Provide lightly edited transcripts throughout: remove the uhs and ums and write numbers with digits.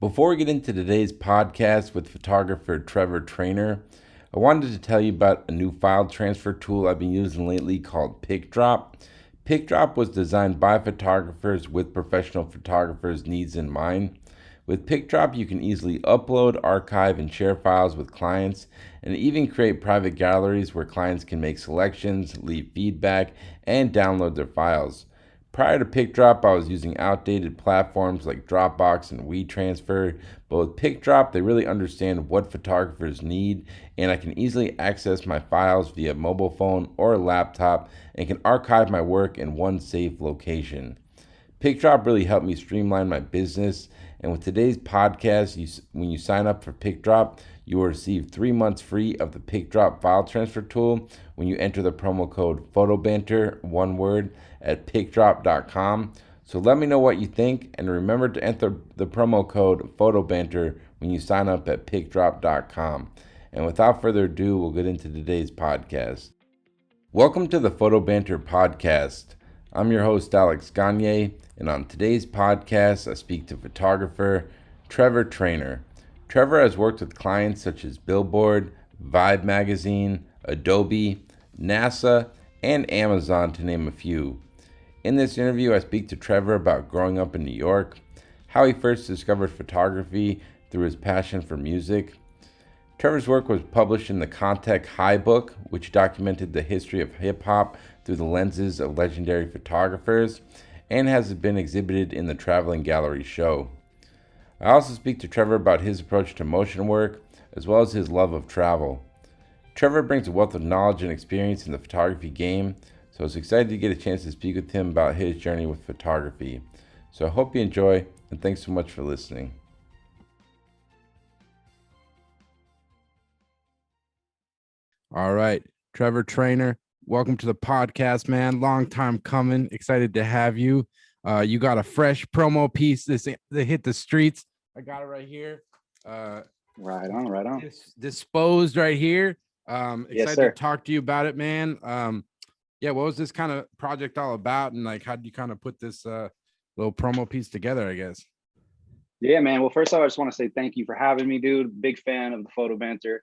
Before we get into today's podcast with photographer Trevor Traynor, I wanted to tell you about a new file transfer tool I've been using lately called PicDrop. PicDrop was designed by photographers with professional photographers' needs in mind. With PicDrop, you can easily upload, archive, and share files with clients, and even create private galleries where clients can make selections, leave feedback, and download their files. Prior to PicDrop, I was using outdated platforms like Dropbox and WeTransfer, but with PicDrop, they really understand what photographers need, and I can easily access my files via mobile phone or laptop and can archive my work in one safe location. PicDrop really helped me streamline my business, and with today's podcast, when you sign up for PicDrop, you will receive 3 months free of the PicDrop file transfer tool when you enter the promo code PHOTOBANTER, one word, at picdrop.com. So let me know what you think, and remember to enter the promo code PHOTOBANTER when you sign up at picdrop.com. And without further ado, we'll get into today's podcast. Welcome to the Photo Banter podcast. I'm your host, Alex Gagne, and on today's podcast, I speak to photographer Trevor Traynor. Trevor has worked with clients such as Billboard, Vibe Magazine, Adobe, NASA, and Amazon, to name a few. In this interview, I speak to Trevor about growing up in New York, how he first discovered photography through his passion for music. Trevor's work was published in the Contact High book, which documented the history of hip-hop through the lenses of legendary photographers, and has been exhibited in the Traveling Gallery show. I also speak to Trevor about his approach to motion work, as well as his love of travel. Trevor brings a wealth of knowledge and experience in the photography game, so I was excited to get a chance to speak with him about his journey with photography. So I hope you enjoy, and thanks so much for listening. All right, Trevor Traynor, welcome to the podcast, man. Long time coming. Excited to have you. You got a fresh promo piece that hit the streets. I got it right here. Right on. Disposed right here. Excited Yes, sir. to talk to you about it, man. What was this kind of project all about, and like how did you kind of put this little promo piece together, I guess? Yeah, man. Well, first off, I just want to say thank you for having me, dude. Big fan of the Photo Banter.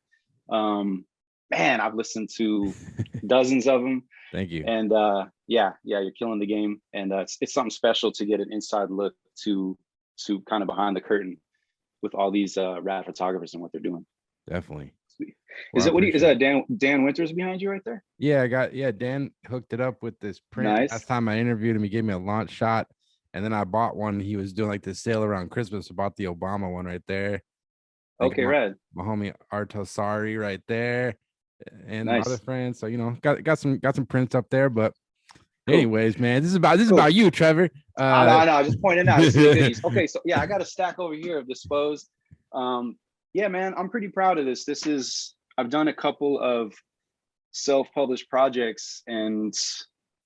Man, I've listened to dozens of them. Thank you. And yeah, you're killing the game. And it's something special to get an inside look to kind of behind the curtain with all these rad photographers and what they're doing. Definitely. Sweet. Is that Dan Winters behind you right there? Yeah, Dan hooked it up with this print. Nice. Last time I interviewed him, he gave me a launch shot, and then I bought one. He was doing like this sale around Christmas. I bought the Obama one right there. Okay, rad. My homie Artosari right there, and Nice. my other friends. So got some prints up there. But Cool. anyways, man, this is about you, Trevor. I know. Just pointing out. This is the goodies. Okay, so yeah, I got a stack over here of Disposed. Yeah, man, I'm pretty proud of this. I've done a couple of self-published projects, and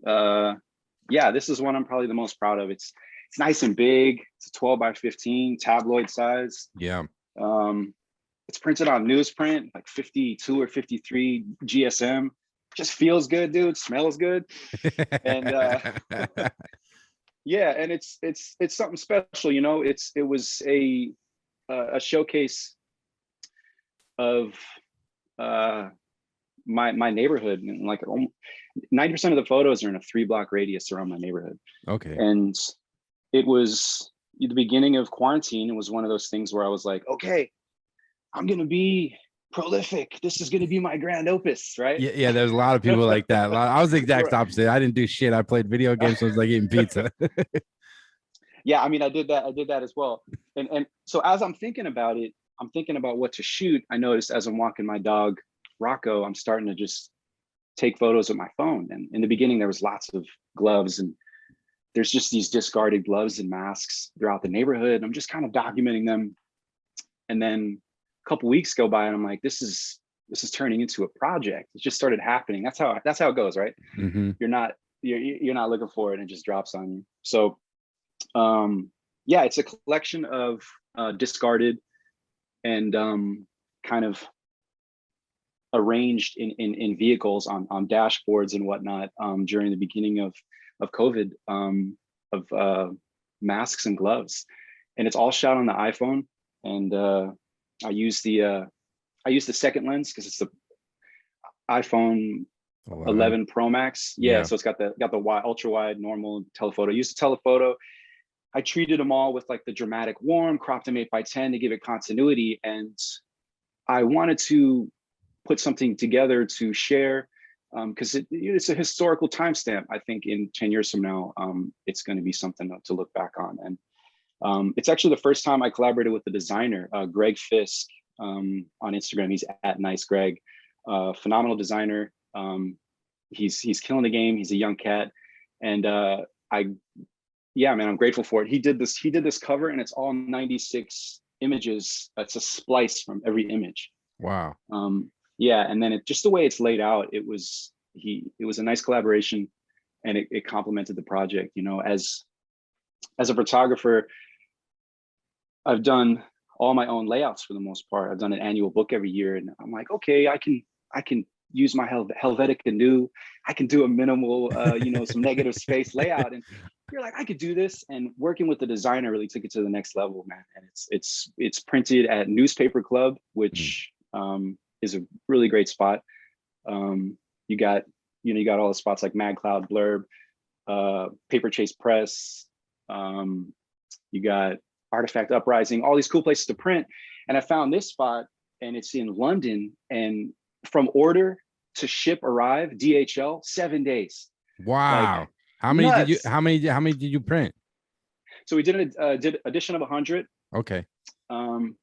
yeah, this is one I'm probably the most proud of. It's nice and big. It's a 12 by 15 tabloid size. Yeah. It's printed on newsprint, like 52 or 53 GSM. Just feels good, dude. Smells good. And yeah, and it's something special, you know. It was a showcase of my neighborhood, and like 90% of the photos are in a 3-block radius around my neighborhood. Okay. And it was the beginning of quarantine. It was one of those things where I was like, okay, I'm gonna be prolific. This is gonna be my grand opus, right? Yeah. There's a lot of people like that. I was the exact opposite. I didn't do shit. I played video games, so it was like eating pizza. Yeah, I mean, I did that as well. And so as I'm thinking about it, I'm thinking about what to shoot. I noticed as I'm walking my dog Rocco, I'm starting to just take photos with my phone. And in the beginning, there was lots of gloves, and there's just these discarded gloves and masks throughout the neighborhood. I'm just kind of documenting them. And then a couple weeks go by, and I'm like, this is turning into a project. It just started happening. That's how it goes, right? Mm-hmm. You're not looking for it, and it just drops on you. So yeah, it's a collection of discarded and kind of arranged in vehicles on dashboards and whatnot during the beginning of COVID, of masks and gloves. And it's all shot on the iPhone. and I use the second lens because it's the iPhone 11 Pro Max. Yeah, so it's got the wide, ultra wide, normal telephoto. I used the telephoto. I treated them all with like the dramatic warm, cropped them 8x10 to give it continuity, and I wanted to put something together to share because it's a historical timestamp. I think in 10 years from now, it's going to be something to look back on. And it's actually the first time I collaborated with the designer, Greg Fisk, on Instagram. He's at Nice Greg, phenomenal designer. He's killing the game. He's a young cat, and I'm grateful for it. He did this cover, and it's all 96 images. It's a splice from every image. Wow. And then just the way it's laid out, it was a nice collaboration, and it complemented the project. You know, as a photographer, I've done all my own layouts for the most part. I've done an annual book every year, and I'm like, okay, I can use my Helvetica New. I can do a minimal, some negative space layout, and you're like, I could do this. And working with the designer really took it to the next level, man. And it's printed at Newspaper Club, which is a really great spot. You got all the spots like Mad Cloud, Blurb, Paper Chase Press. You got Artifact Uprising, all these cool places to print. And I found this spot, and it's in London, and from order to ship arrive, DHL, 7 days. Wow. Like, how many did you print? So we did edition of 100. Okay. And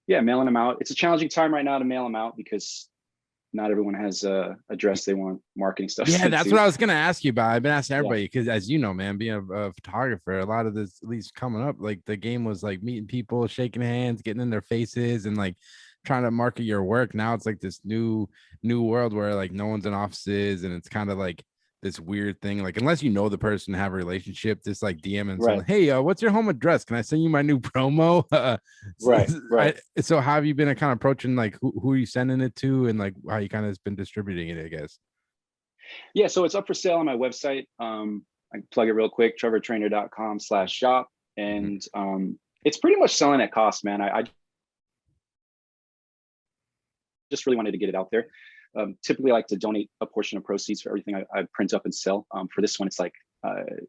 mailing them out. It's a challenging time right now to mail them out because not everyone has a address they want marketing stuff. Yeah, that's what I was gonna ask you about. I've been asking everybody because, as you know, man, being a photographer, a lot of this, at least coming up, like the game was like meeting people, shaking hands, getting in their faces, and like trying to market your work. Now it's like this new world where like no one's in offices, and it's kind of like this weird thing. Like unless you know the person, have a relationship, just like DM and someone, hey, what's your home address? Can I send you my new promo? Right. So how have you been kind of approaching like who are you sending it to, and like how you kind of been distributing it, I guess? Yeah, so it's up for sale on my website. I can plug it real quick, trevortraynor.com/shop. And it's pretty much selling at cost, man. I just really wanted to get it out there. Typically I like to donate a portion of proceeds for everything I print up and sell. For this one, it's like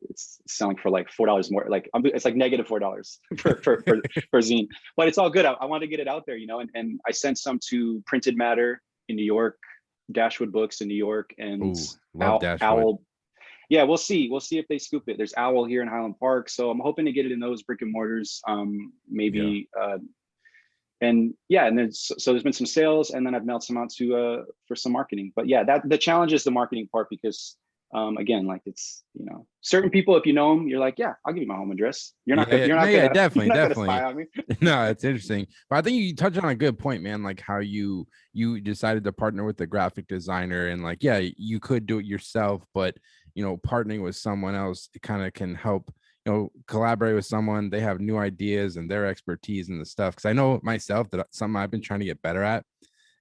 it's selling for like $4 more. Like it's like negative $4 for zine, but it's all good. I wanted to get it out there, and I sent some to Printed Matter in New York, Dashwood Books in New York, and Owl. Yeah, we'll see if they scoop it. There's Owl here in Highland Park, so I'm hoping to get it in those brick and mortars. And then so there's been some sales, and then I've mailed some out to for some marketing. But yeah, that the challenge is the marketing part, because again, like it's, certain people, if you know them, you're like, yeah, I'll give you my home address. You're not gonna definitely spy on me. No, it's interesting. But I think you touched on a good point, man, like how you decided to partner with the graphic designer, and like, yeah, you could do it yourself, but partnering with someone else kind of can help, collaborate with someone. They have new ideas and their expertise in the stuff. Because I know myself that something I've been trying to get better at,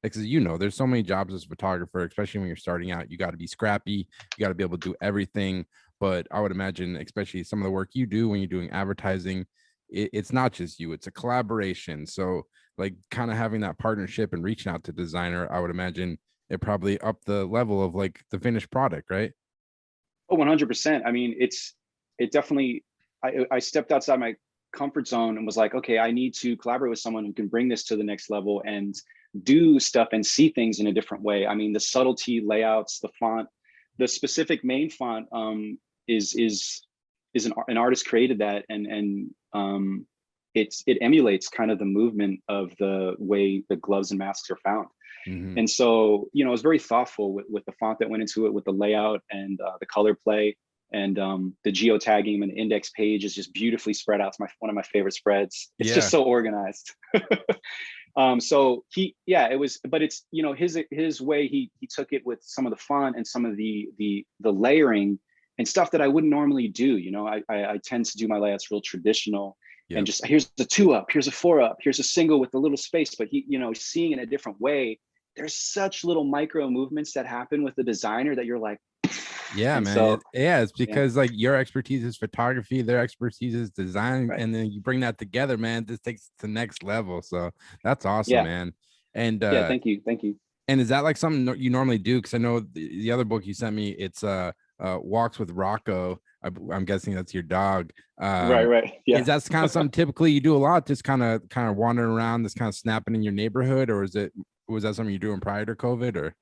because there's so many jobs as a photographer, especially when you're starting out. You got to be scrappy, you got to be able to do everything. But I would imagine, especially some of the work you do when you're doing advertising, it's not just you, it's a collaboration. So like kind of having that partnership and reaching out to designer, I would imagine it probably up the level of like the finished product, right? Oh, 100%. I mean, it definitely, I stepped outside my comfort zone and was like, okay, I need to collaborate with someone who can bring this to the next level and do stuff and see things in a different way. I mean, the subtlety, layouts, the font, the specific main font is an artist created that, and it emulates kind of the movement of the way the gloves and masks are found. And so, I was very thoughtful with the font that went into it, with the layout and the color play. And the geotagging and the index page is just beautifully spread out. It's one of my favorite spreads. It's just so organized. So it was, but it's, his way, he took it with some of the font and some of the layering and stuff that I wouldn't normally do. I tend to do my layouts real traditional, and just, here's the 2 up, here's a 4 up, here's a single with a little space, but he, seeing in a different way. There's such little micro movements that happen with the designer that you're like, Yeah, And man. so, It's yeah, because like your expertise is photography, their expertise is design, right. and then you bring that together, man. This takes it to the next level. So that's awesome, Yeah. man. And Yeah. Thank you. Thank you. is that like something you normally do? Because I know the other book you sent me, it's Walks with Rocco. I'm guessing that's your dog. Right. Right. Is Yeah. that kind of something typically you do a lot, just kind of wandering around, just kind of snapping in your neighborhood, or was that something you're doing prior to COVID, or?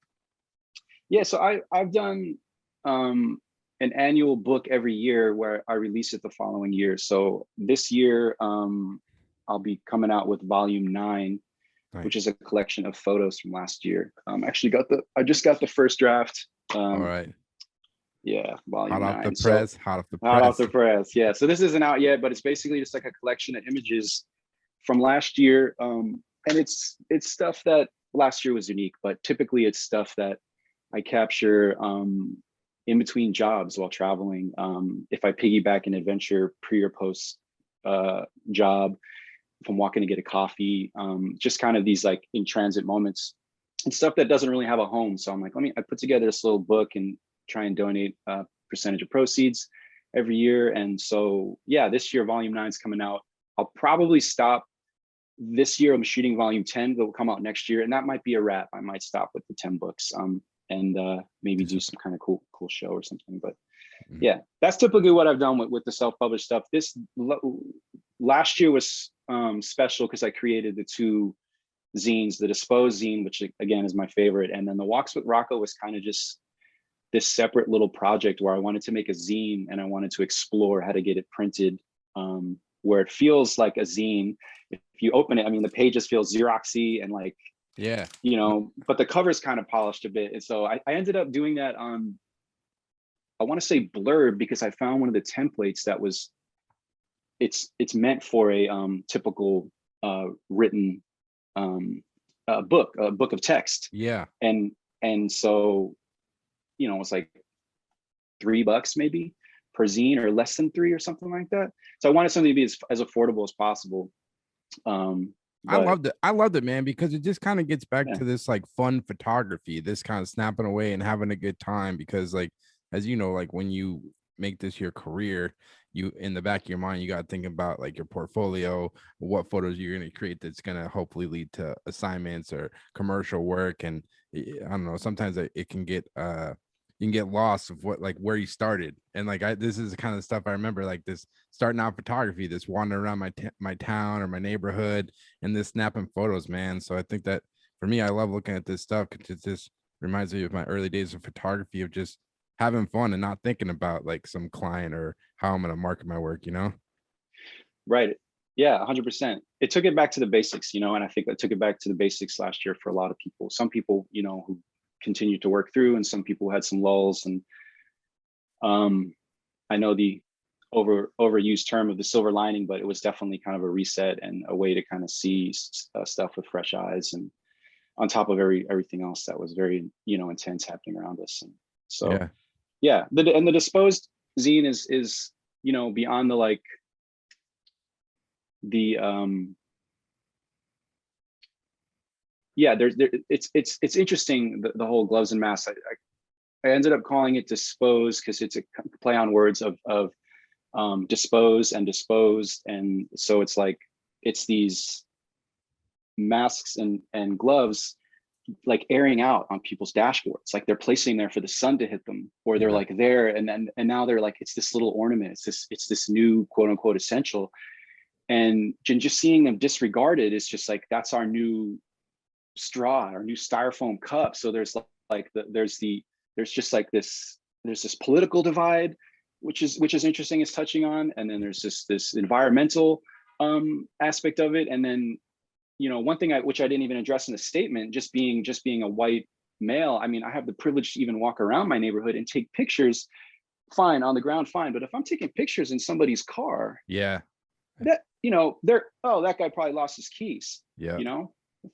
Yeah. So I've done um, an annual book every year where I release it the following year. So this year, I'll be coming out with volume 9, which Nice. is a collection of photos from last year. Actually I just got the first draft. All Um, right. yeah, Hot volume off the 9. So press. Hot off the hot off press. the press. Yeah. So this isn't out yet, but it's basically just like a collection of images from last year. And it's stuff that last year was unique, but typically it's stuff that I capture in between jobs while traveling. If I piggyback an adventure pre or post job, if I'm walking to get a coffee, just kind of these like in transit moments and stuff that doesn't really have a home. So I'm like, I put together this little book and try and donate a percentage of proceeds every year. And so, yeah, this year, volume 9 is coming out. I'll probably stop this year. I'm shooting volume 10 that will come out next year. And that might be a wrap. I might stop with the 10 books and maybe do some kind of cool show or something. But yeah, that's typically what I've done with the self-published stuff. This last year was special because I created the 2 zines, the Disposed zine, which again is my favorite, and then the Walks with Rocco was kind of just this separate little project where I wanted to make a zine and I wanted to explore how to get it printed where it feels like a zine. If you open it, I mean, the pages feel Xeroxy and like, Yeah. but the cover's kind of polished a bit. And so I ended up doing that on, I want to say Blurb, because I found one of the templates that was, it's meant for a typical written a book of text. Yeah. And so, it's like $3 maybe per zine or less than 3 or something like that. So I wanted something to be as affordable as possible. I But loved it. I loved it, man, because it just kind of gets back yeah, to this like fun photography, this kind of snapping away and having a good time. Because, like, as you know, like when you make this your career, you in the back of your mind, you got to think about like your portfolio, what photos you're going to create that's going to hopefully lead to assignments or commercial work. And I don't know, sometimes it can get you can get lost of what like where you started. And like this is the kind of stuff I remember, like this starting out photography, this wandering around my town or my neighborhood and this snapping photos, man. So I think that for me, I love looking at this stuff because it just reminds me of my early days of photography, of just having fun and not thinking about like some client or how I'm going to market my work, right. Yeah, 100%. It took it back to the basics, and I think I took it back to the basics last year for a lot of people. Some people, who continued to work through, and some people had some lulls. And I know the overused term of the silver lining, but it was definitely kind of a reset and a way to kind of see stuff with fresh eyes, and on top of everything else that was very intense happening around us. And so yeah, the Disposed zine is beyond the like the yeah, it's interesting, the whole gloves and masks. I ended up calling it Dispose because it's a play on words of dispose and disposed. And so it's like, it's these masks and gloves like airing out on people's dashboards, like they're placing there for the sun to hit them, or they're Yeah. like there, and now they're like, it's this little ornament, it's this new quote unquote essential. And just seeing them disregarded is just like, that's our new straw, our new styrofoam cup. So there's there's just like there's this political divide, which is interesting, is touching on. And then there's this environmental aspect of it. And then, one thing which I didn't even address in the statement, just being a white male. I mean, I have the privilege to even walk around my neighborhood and take pictures, fine, on the ground, fine. But if I'm taking pictures in somebody's car, Yeah. that, that guy probably lost his keys. Yeah.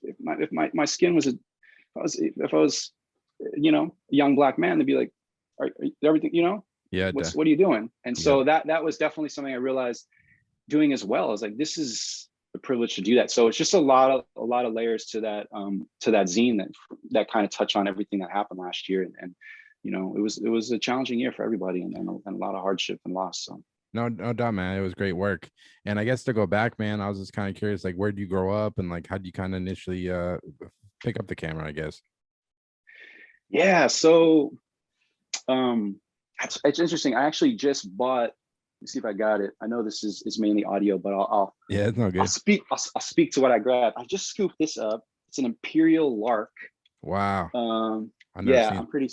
If my skin was if I was a young black man, they'd be like, are everything, Yeah. what are you doing? And Yeah. so that was definitely something I realized doing as well. I was like, this is a privilege to do that. So it's just a lot of layers to that zine that kind of touch on everything that happened last year, and it was a challenging year for everybody, and a lot of hardship and loss. So No doubt, man. It was great work. And I guess to go back, man, I was just kind of curious, like, where did you grow up and like how did you kind of initially pick up the camera, I guess? yeah, so it's interesting. I actually just bought. Let me see if I got it. I know this is mainly audio, but Yeah, it's no I'll good. speak. I'll speak to what I grabbed. I just scooped this up. It's an Imperial Lark. Wow. I've never Yeah, seen. I'm pretty.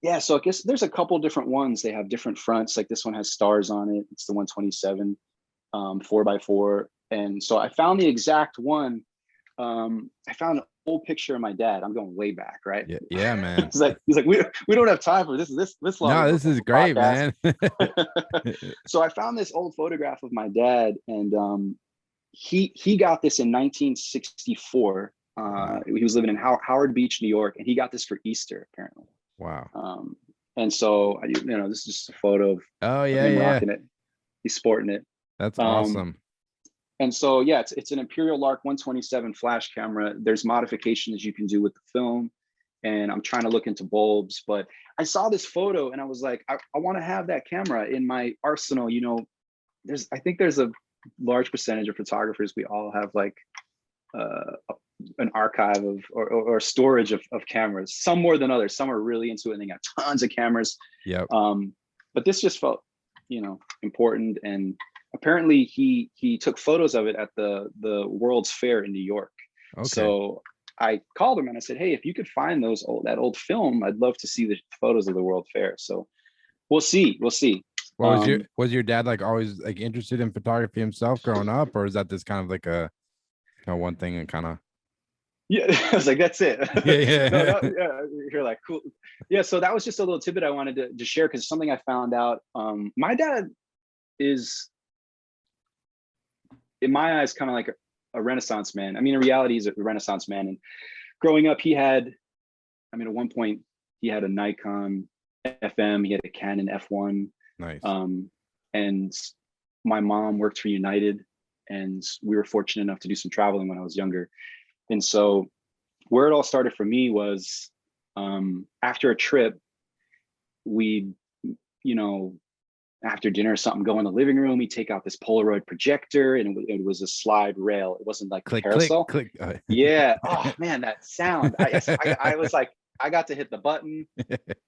Yeah, so I guess there's a couple different ones. They have different fronts. Like this one has stars on it. It's the 127, 4x4. And so I found the exact one. I found an old picture of my dad. I'm going way back, right? Yeah, man. he's like, we don't have time for this long. No, of this a is great, podcast. man. So I found this old photograph of my dad, and he got this in 1964. Wow. He was living in Howard Beach, New York, and he got this for Easter, apparently. Wow. And so, this is just a photo Oh, of yeah, him yeah. rocking it. He's sporting it. That's Um, awesome. And so, yeah, it's an Imperial Lark 127 flash camera. There's modifications you can do with the film, and I'm trying to look into bulbs. But I saw this photo, and I was like, I want to have that camera in my arsenal. I think there's a large percentage of photographers. We all have like an archive of or storage of cameras. Some more than others. Some are really into it, and they got tons of cameras. Yep. But this just felt, important. And apparently he took photos of it at the World's Fair in New York. Okay. So I called him and I said, hey, if you could find that old film, I'd love to see the photos of the World Fair. So we'll see. Well, was your dad like always like interested in photography himself growing up, or is that this kind of like a one thing and kind of? Yeah, I was like, that's it. Yeah. No, yeah, you're like, cool. Yeah, so that was just a little tidbit I wanted to share, because something I found out. My dad is, in my eyes, kind of like a Renaissance man. I mean, in reality, he's a Renaissance man. And growing up, at one point, he had a Nikon FM, he had a Canon F1. Nice. And my mom worked for United, and we were fortunate enough to do some traveling when I was younger. And so where it all started for me was after a trip, we'd, after dinner or something, go in the living room, we take out this Polaroid projector, and it was a slide rail. It wasn't like click, a carousel. click. Yeah. Oh man, that sound. I was like, I got to hit the button,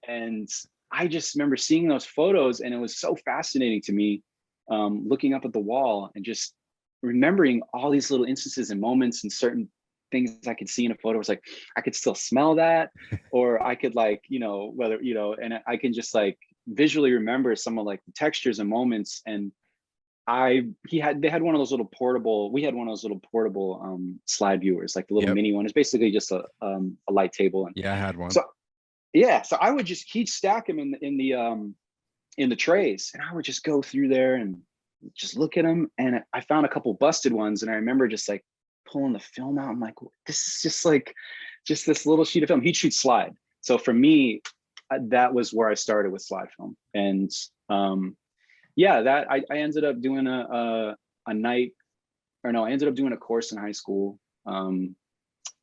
and I just remember seeing those photos, and it was so fascinating to me, looking up at the wall and just remembering all these little instances and moments and certain things I could see in a photo. It's like I could still smell that, or I could and I can just like visually remember some of like the textures and moments. And they had one of those little portable, slide viewers, like the little mini one. It's basically just a light table. And yeah, I had one. So I would he'd stack them in the trays, and I would just go through there and just look at them. And I found a couple busted ones, and I remember just like pulling the film out. I'm like, this is just this little sheet of film. He'd shoot slide. So for me, that was where I started with slide film. And that I ended up doing I ended up doing a course in high school. And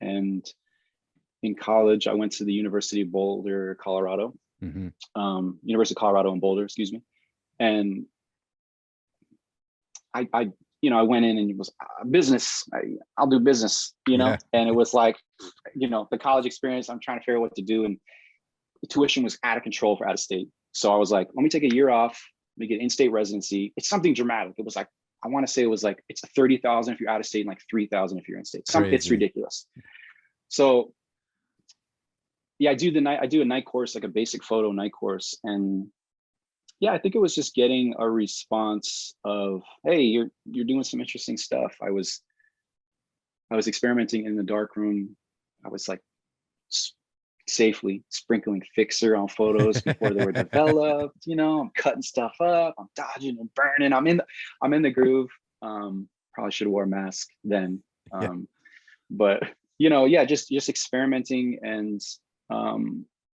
in college, I went to the University of Boulder, Colorado. Mm-hmm. University of Colorado in Boulder, excuse me. And I went in, and it was business. I'll do business, Yeah. And it was like, the college experience. I'm trying to figure out what to do, and the tuition was out of control for out of state. So I was like, let me take a year off. Let me get in-state residency. It's something dramatic. It was like, I want to say it was like, it's $30,000 if you're out of state and like $3,000 if you're in state. It's ridiculous. So yeah, I do a night course, like a basic photo night course. And yeah, I think it was just getting a response of, hey, you're doing some interesting stuff. I was experimenting in the darkroom. I was like safely sprinkling fixer on photos before they were developed. I'm cutting stuff up, I'm dodging and burning. I'm in the groove. Probably should have wore a mask then. But just experimenting. And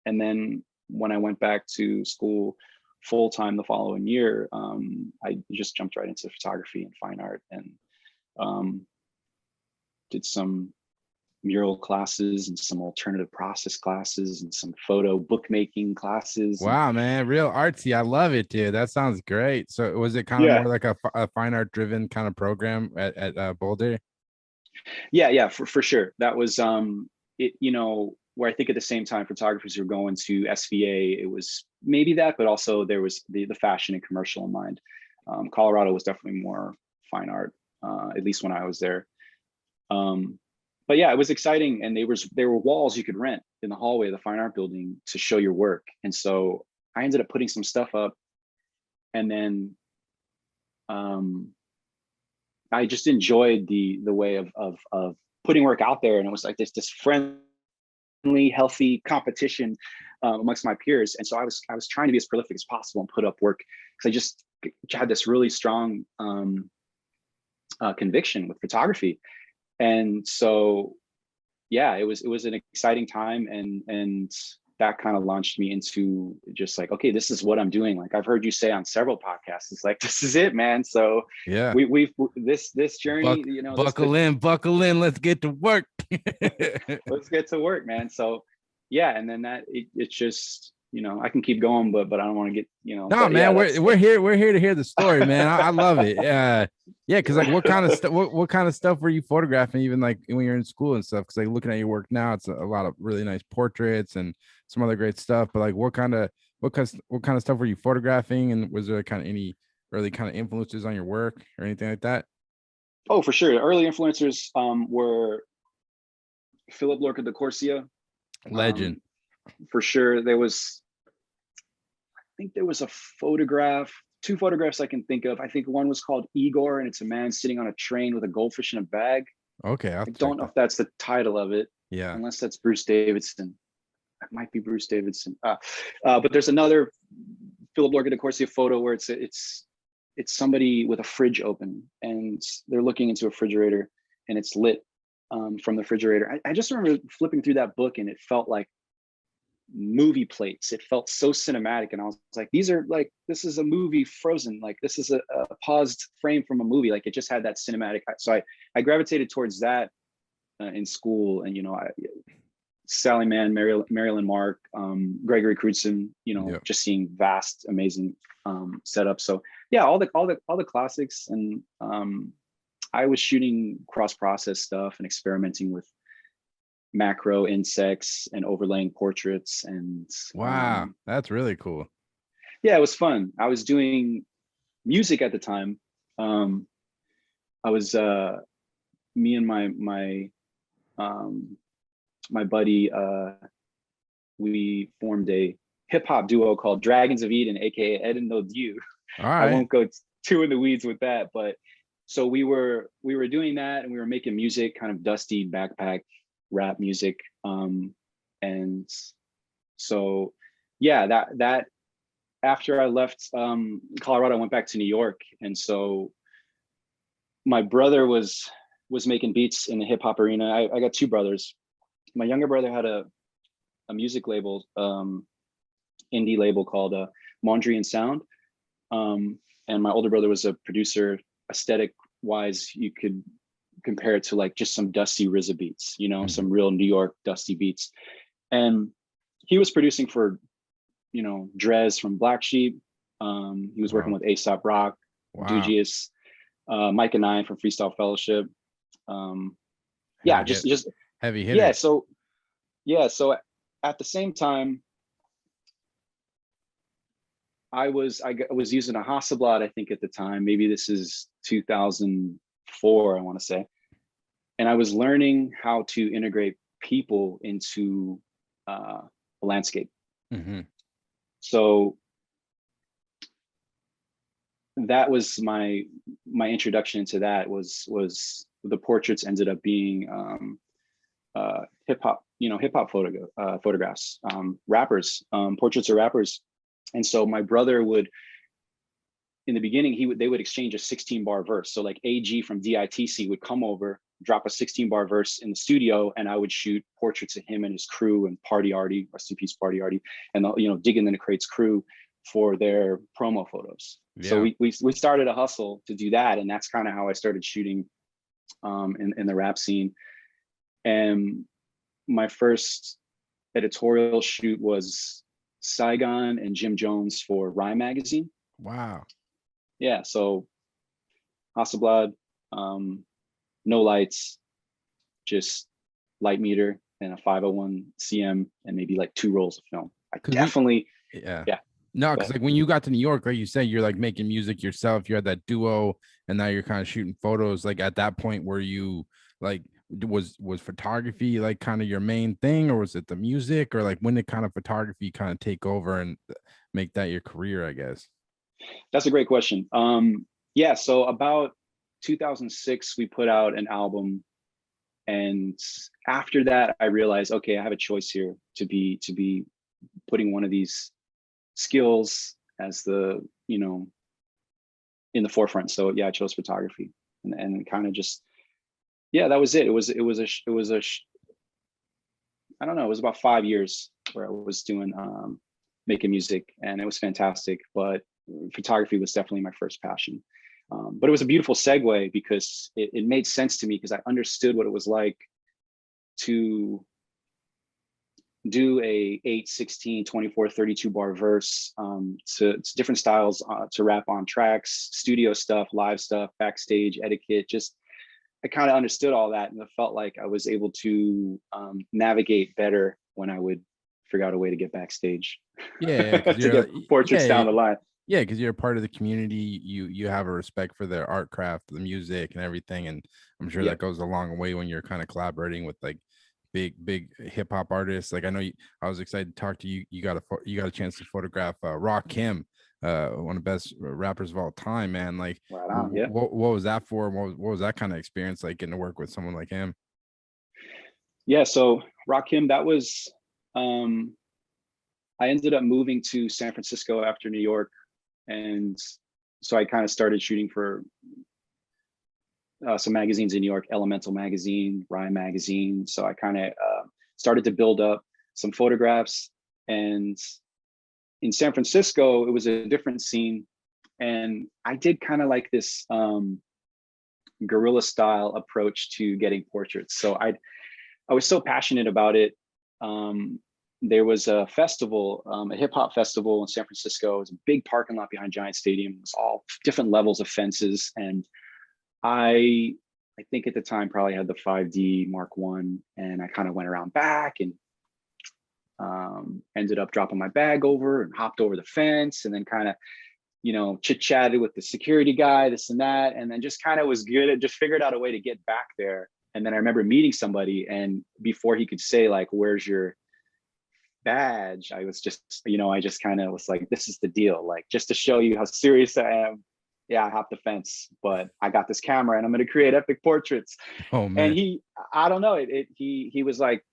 then when I went back to school full time the following year, I just jumped right into photography and fine art, and did some mural classes and some alternative process classes and some photo bookmaking classes. Wow, man, real artsy. I love it, dude. That sounds great. So was it kind of Yeah. more like a fine art driven kind of program at Boulder? Yeah, for sure. That was it, you know, where I think at the same time photographers were going to SVA, it was maybe that, but also there was the fashion and commercial in mind. Colorado was definitely more fine art, at least when I was there. But yeah, it was exciting, and there were walls you could rent in the hallway of the fine art building to show your work. And so I ended up putting some stuff up, and then I just enjoyed the way of putting work out there, and it was like this friendly, healthy competition amongst my peers. And so I was trying to be as prolific as possible and put up work, because I just had this really strong conviction with photography. And so yeah, it was an exciting time, and that kind of launched me into just like, okay, this is what I'm doing. Like I've heard you say on several podcasts, it's like, this is it, man. So Yeah, we've this journey, you know, buckle in, let's get to work. let's get to work, man. So yeah, and then that it's just, you know, I can keep going, but I don't want to get, you know. No, man, Yeah, we're here to hear the story, man. I love it. Yeah, because like what kind of stuff what kind of stuff were you photographing even like when you're in school and stuff? Because like looking at your work now, it's a lot of really nice portraits and some other great stuff. But like what kind of stuff were you photographing, and was there kind of any early kind of influences on your work or anything like that? Oh, for sure. Early influencers were Philip Lorca de Corsia. Legend. For sure. I think there was a photograph, two photographs I can think of. I think one was called Igor, and it's a man sitting on a train with a goldfish in a bag. Okay, I don't know if that's the title of it. Yeah, unless that's Bruce Davidson. That might be Bruce Davidson. But there's another Philip Lorca de Corsia photo where it's somebody with a fridge open, and they're looking into a refrigerator, and it's lit from the refrigerator. I just remember flipping through that book, and it felt like movie plates. It felt so cinematic, and I was like, these are like, this is a movie frozen, like this is a paused frame from a movie. Like it just had that cinematic. So I gravitated towards that in school. And you know, Sally Mann, Marilyn Mark, Gregory Crutzen, you know, just seeing vast, amazing setups. So yeah, all the classics. And I was shooting cross-process stuff and experimenting with macro insects and overlaying portraits. And wow, that's really cool. Yeah, it was fun. I was doing music at the time. I was me and my buddy, we formed a hip hop duo called Dragons of Eden, aka Ed and No Dieu. All right. I won't go too in the weeds with that, but so we were doing that, and we were making music, kind of dusty backpack rap music. And so yeah, that after I left Colorado, I went back to New York. And so my brother was making beats in the hip hop arena. I got two brothers. My younger brother had a music label, indie label called Mondrian Sound. And my older brother was a producer. Aesthetic wise, you could compare it to like just some dusty RZA beats, you know, some real New York dusty beats. And he was producing for, you know, Drez from Black Sheep. He was working with A$AP Rock, Dugius, Mike and I from Freestyle Fellowship. Just heavy hitter. So at the same time, I was using a Hasselblad, I think at the time, maybe this is 2004, I want to say. And I was learning how to integrate people into a landscape. So that was my introduction into that. Was the portraits ended up being hip hop photographs, rappers, portraits of rappers. And so my brother would, in the beginning, they would exchange a 16-bar verse. So like AG from DITC would come over, drop a 16-bar verse in the studio, and I would shoot portraits of him and his crew and Party Artie, rest in peace, Party Artie, and Digging in the Crates crew for their promo photos. Yeah. So we started a hustle to do that, and that's kind of how I started shooting in the rap scene. And my first editorial shoot was Saigon and Jim Jones for Rhyme magazine. Wow. Yeah, so Hasselblad, no lights, just light meter and a 501 CM and maybe like 2 rolls of film. I definitely, yeah. Yeah. No, because like when you got to New York, like you said, you're like making music yourself. You had that duo, and now you're kind of shooting photos. Like at that point, were you like was photography like kind of your main thing, or was it the music, or like when did kind of photography kind of take over and make that your career? I guess. That's a great question. Yeah, so about 2006, we put out an album, and after that, I realized, okay, I have a choice here to be putting one of these skills as the, you know, in the forefront. So yeah, I chose photography, and kind of just, yeah, that was it. It was I don't know, it was about 5 years where I was doing making music, and it was fantastic. But photography was definitely my first passion. But it was a beautiful segue because it made sense to me because I understood what it was like to do a 8, 16, 24, 32 bar verse, to different styles, to rap on tracks, studio stuff, live stuff, backstage etiquette. Just I kind of understood all that, and it felt like I was able to navigate better when I would figure out a way to get backstage. Yeah, because to get portraits down the line. Yeah, because you're a part of the community. You have a respect for their art craft, the music, and everything. And I'm sure that goes a long way when you're kind of collaborating with like big hip hop artists. Like I know I was excited to talk to you. You got a chance to photograph Rakim, one of the best rappers of all time, man. Like, Right on, yeah. what was that for? What was that kind of experience like, getting to work with someone like him? Yeah, so Rakim, that was, I ended up moving to San Francisco after New York, and so I kind of started shooting for some magazines in New York, Elemental Magazine, Rhyme Magazine. So I kind of started to build up some photographs. And in San Francisco, it was a different scene. And I did kind of like this guerrilla style approach to getting portraits. So I was so passionate about it. There was a festival, a hip hop festival in San Francisco. It was a big parking lot behind Giant Stadium. It was all different levels of fences. And I think at the time probably had the 5D Mark One, and I kind of went around back and ended up dropping my bag over and hopped over the fence, and then kind of, you know, chit chatted with the security guy, this and that, and then just kind of was good at just figured out a way to get back there. And then I remember meeting somebody, and before he could say like, "Where's your badge?" I was just, you know, I just kind of was like, "This is the deal," like just to show you how serious I am. Yeah, I hopped the fence, but I got this camera and I'm going to create epic portraits. Oh man. And I don't know, he was like,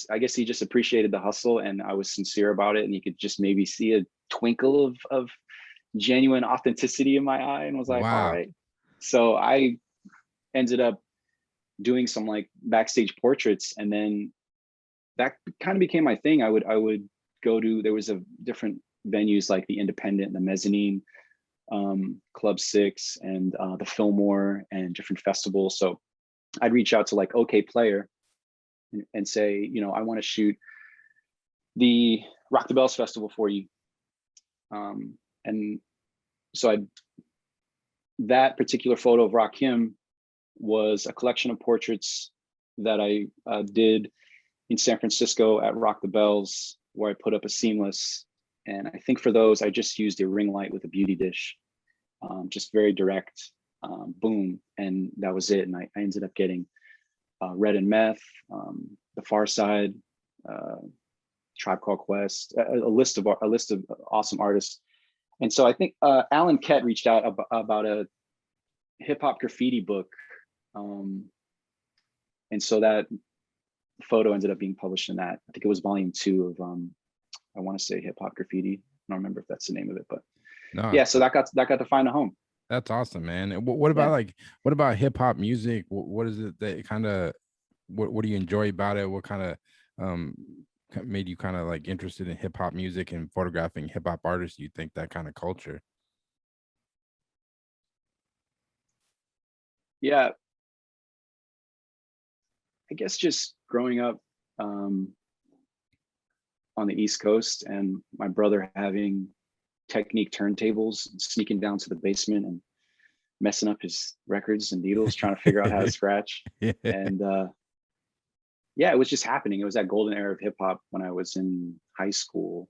I guess he just appreciated the hustle, and I was sincere about it, and he could just maybe see a twinkle of genuine authenticity in my eye, and was like, wow. All right. So I ended up doing some like backstage portraits, and then that kind of became my thing. I would go to, there was a different venues like the Independent, the Mezzanine, Club 6, and the Fillmore, and different festivals. So I'd reach out to like OK Player and say, you know, I want to shoot the Rock the Bells festival for you. And so that particular photo of Rakim was a collection of portraits that I did in San Francisco at Rock the Bells, where I put up a seamless. And I think for those, I just used a ring light with a beauty dish, just very direct, boom. And that was it. And I ended up getting Red and Meth, The Far Side, Tribe Called Quest, a list of awesome artists. And so I think Alan Kett reached out about a hip hop graffiti book. And so that photo ended up being published in that. I think it was volume 2 of I want to say Hip Hop Graffiti. I don't remember if that's the name of it, but no, yeah. So that got to find a home. That's awesome, man. And what about what about hip hop music? What is it that kind of what do you enjoy about it? What kind of made you kind of like interested in hip hop music and photographing hip hop artists? Do you think that kind of culture? Yeah. I guess just growing up on the East Coast, and my brother having Technique turntables, and sneaking down to the basement and messing up his records and needles, trying to figure out how to scratch. Yeah. And yeah, it was just happening. It was that golden era of hip hop when I was in high school.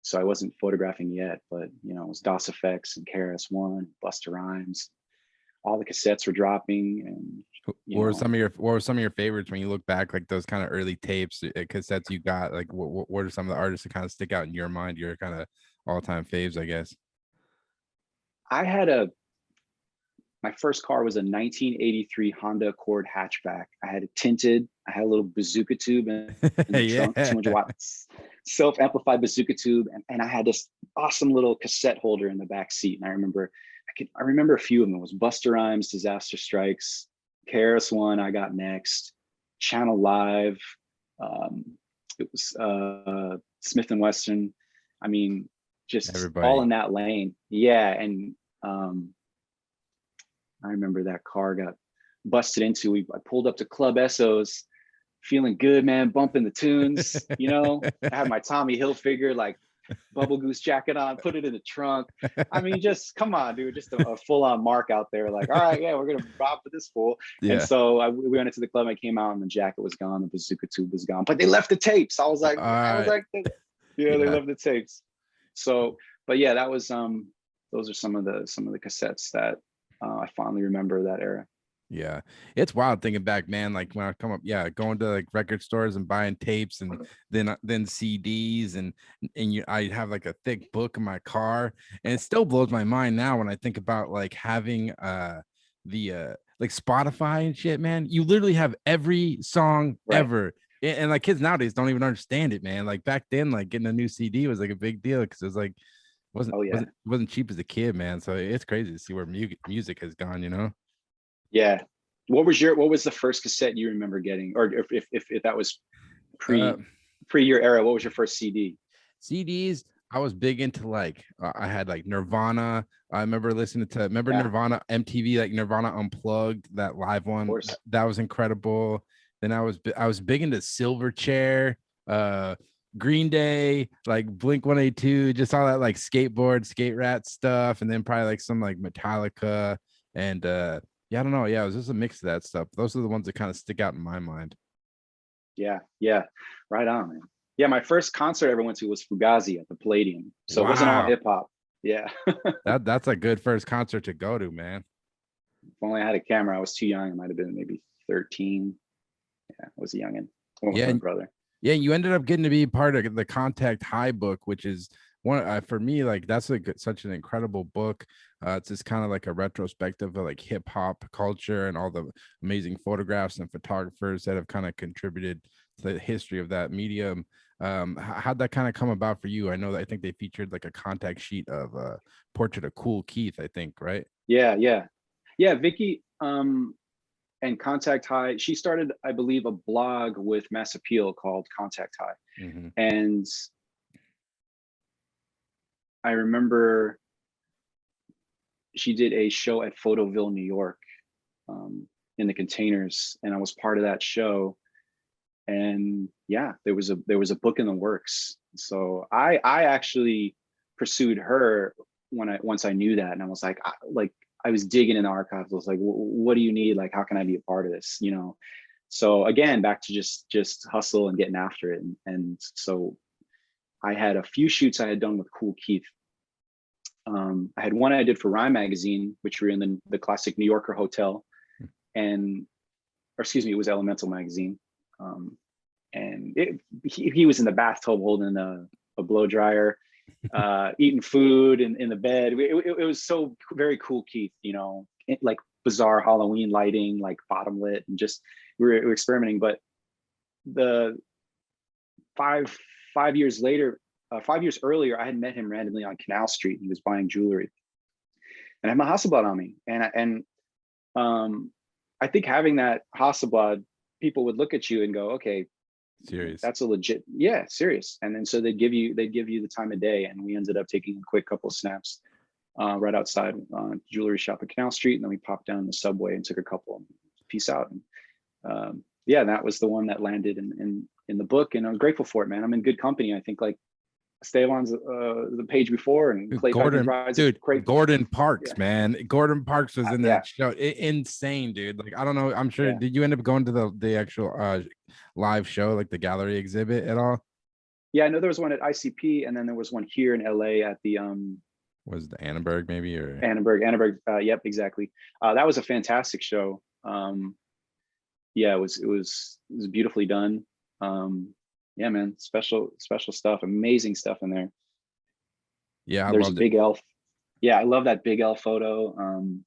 So I wasn't photographing yet, but you know, it was DOS Effects and KRS-One, Busta Rhymes. All the cassettes were dropping, and What were some of your favorites when you look back, like those kind of early tapes, cassettes you got? Like, what are some of the artists that kind of stick out in your mind? Your kind of all-time faves, I guess. I had my first car was a 1983 Honda Accord hatchback. I had it tinted. I had a little bazooka tube in the trunk, 200 watts, self-amplified bazooka tube, and I had this awesome little cassette holder in the back seat. And I remember a few of them. It was Busta Rhymes, Disaster Strikes, KRS-One, I Got Next, Channel Live. It was Smith and Wesson. I mean, just Everybody. all in that lane. Yeah, and I remember that car got busted into. I pulled up to Club Essos, feeling good, man, bumping the tunes. You know, I had my Tommy Hilfiger like Bubble Goose jacket on, put it in the trunk. I mean, just come on, dude, just a full-on mark out there. Like, all right, yeah, we're gonna rob for this fool. Yeah. And so we went into the club. I came out, and the jacket was gone, the bazooka tube was gone, but they left the tapes. I was like, they left the tapes. So, but yeah, that was those are some of the cassettes that I fondly remember that era. Yeah, it's wild thinking back, man. Like when I come up, going to like record stores and buying tapes, and then CDs, and I have like a thick book in my car, and it still blows my mind now when I think about like having the like Spotify and shit, man. You literally have every song ever. And like kids nowadays don't even understand it, man. Like back then, like getting a new CD was like a big deal because it was like wasn't cheap as a kid, man. So it's crazy to see where music has gone, you know. Yeah. What was the first cassette you remember getting, or if that was pre your era? What was your first CD? CDs. I was big into like I had like Nirvana. I remember listening to Nirvana MTV, like Nirvana Unplugged, that live one. That was incredible. Then I was big into Silverchair, Green Day, like Blink 182, just all that like skateboard, skate rat stuff, and then probably like some like Metallica and I don't know. Yeah, it was just a mix of that stuff. Those are the ones that kind of stick out in my mind. Yeah, right on, man. Yeah, my first concert I ever went to was Fugazi at the Palladium. So It wasn't all hip hop. Yeah. That's a good first concert to go to, man. If only I had a camera. I was too young. I might have been maybe 13. Yeah, I was a youngin'. I went with my brother. Yeah, you ended up getting to be part of the Contact High book, which is one for me, like that's such an incredible book. It's just kind of like a retrospective of like hip hop culture and all the amazing photographs and photographers that have kind of contributed to the history of that medium. How'd that kind of come about for you? I think they featured like a contact sheet of a portrait of Kool Keith, I think, right? Yeah. Vicky and Contact High, she started, I believe, a blog with Mass Appeal called Contact High. Mm-hmm. And I remember she did a show at Photoville, New York, in the containers, and I was part of that show. And yeah, there was a book in the works. So I actually pursued her once I knew that, and I was like I was digging in the archives. I was like, what do you need? Like, how can I be a part of this? You know. So again, back to just hustle and getting after it, and so I had a few shoots I had done with Kool Keith. I had one I did for Rhyme Magazine, which were in the classic New Yorker hotel, it was Elemental Magazine. And he was in the bathtub holding a blow dryer, eating food in the bed. It was so very Kool Keith, you know, like bizarre Halloween lighting, like bottom lit, and just we were experimenting. But the 5 years later, 5 years earlier, I had met him randomly on Canal Street. He was buying jewelry, and I had my Hasselblad on me. And I think having that Hasselblad, people would look at you and go, okay, serious. That's a legit, serious. And then so they'd give you the time of day, and we ended up taking a quick couple of snaps right outside jewelry shop at Canal Street, and then we popped down the subway and took a couple and peace out. And yeah, that was the one that landed in the book, and I'm grateful for it, man. I'm in good company. I think like Esteban's the page before, and Dude, Clay Pickens Gordon, rides a dude, great. Gordon Parks, Yeah, man. Gordon Parks was in yeah, that show. Insane, dude. Like, I don't know. I'm sure. yeah, Did you end up going to the actual live show, like the gallery exhibit at all? yeah. I know there was one at ICP, and then there was one here in LA at the Was the Annenberg maybe or Annenberg. Yep, exactly. That was a fantastic show. Yeah, it was beautifully done. Yeah, man, special stuff, amazing stuff in there. yeah, I There's a loved it. big elf. Yeah, I love that big elf photo on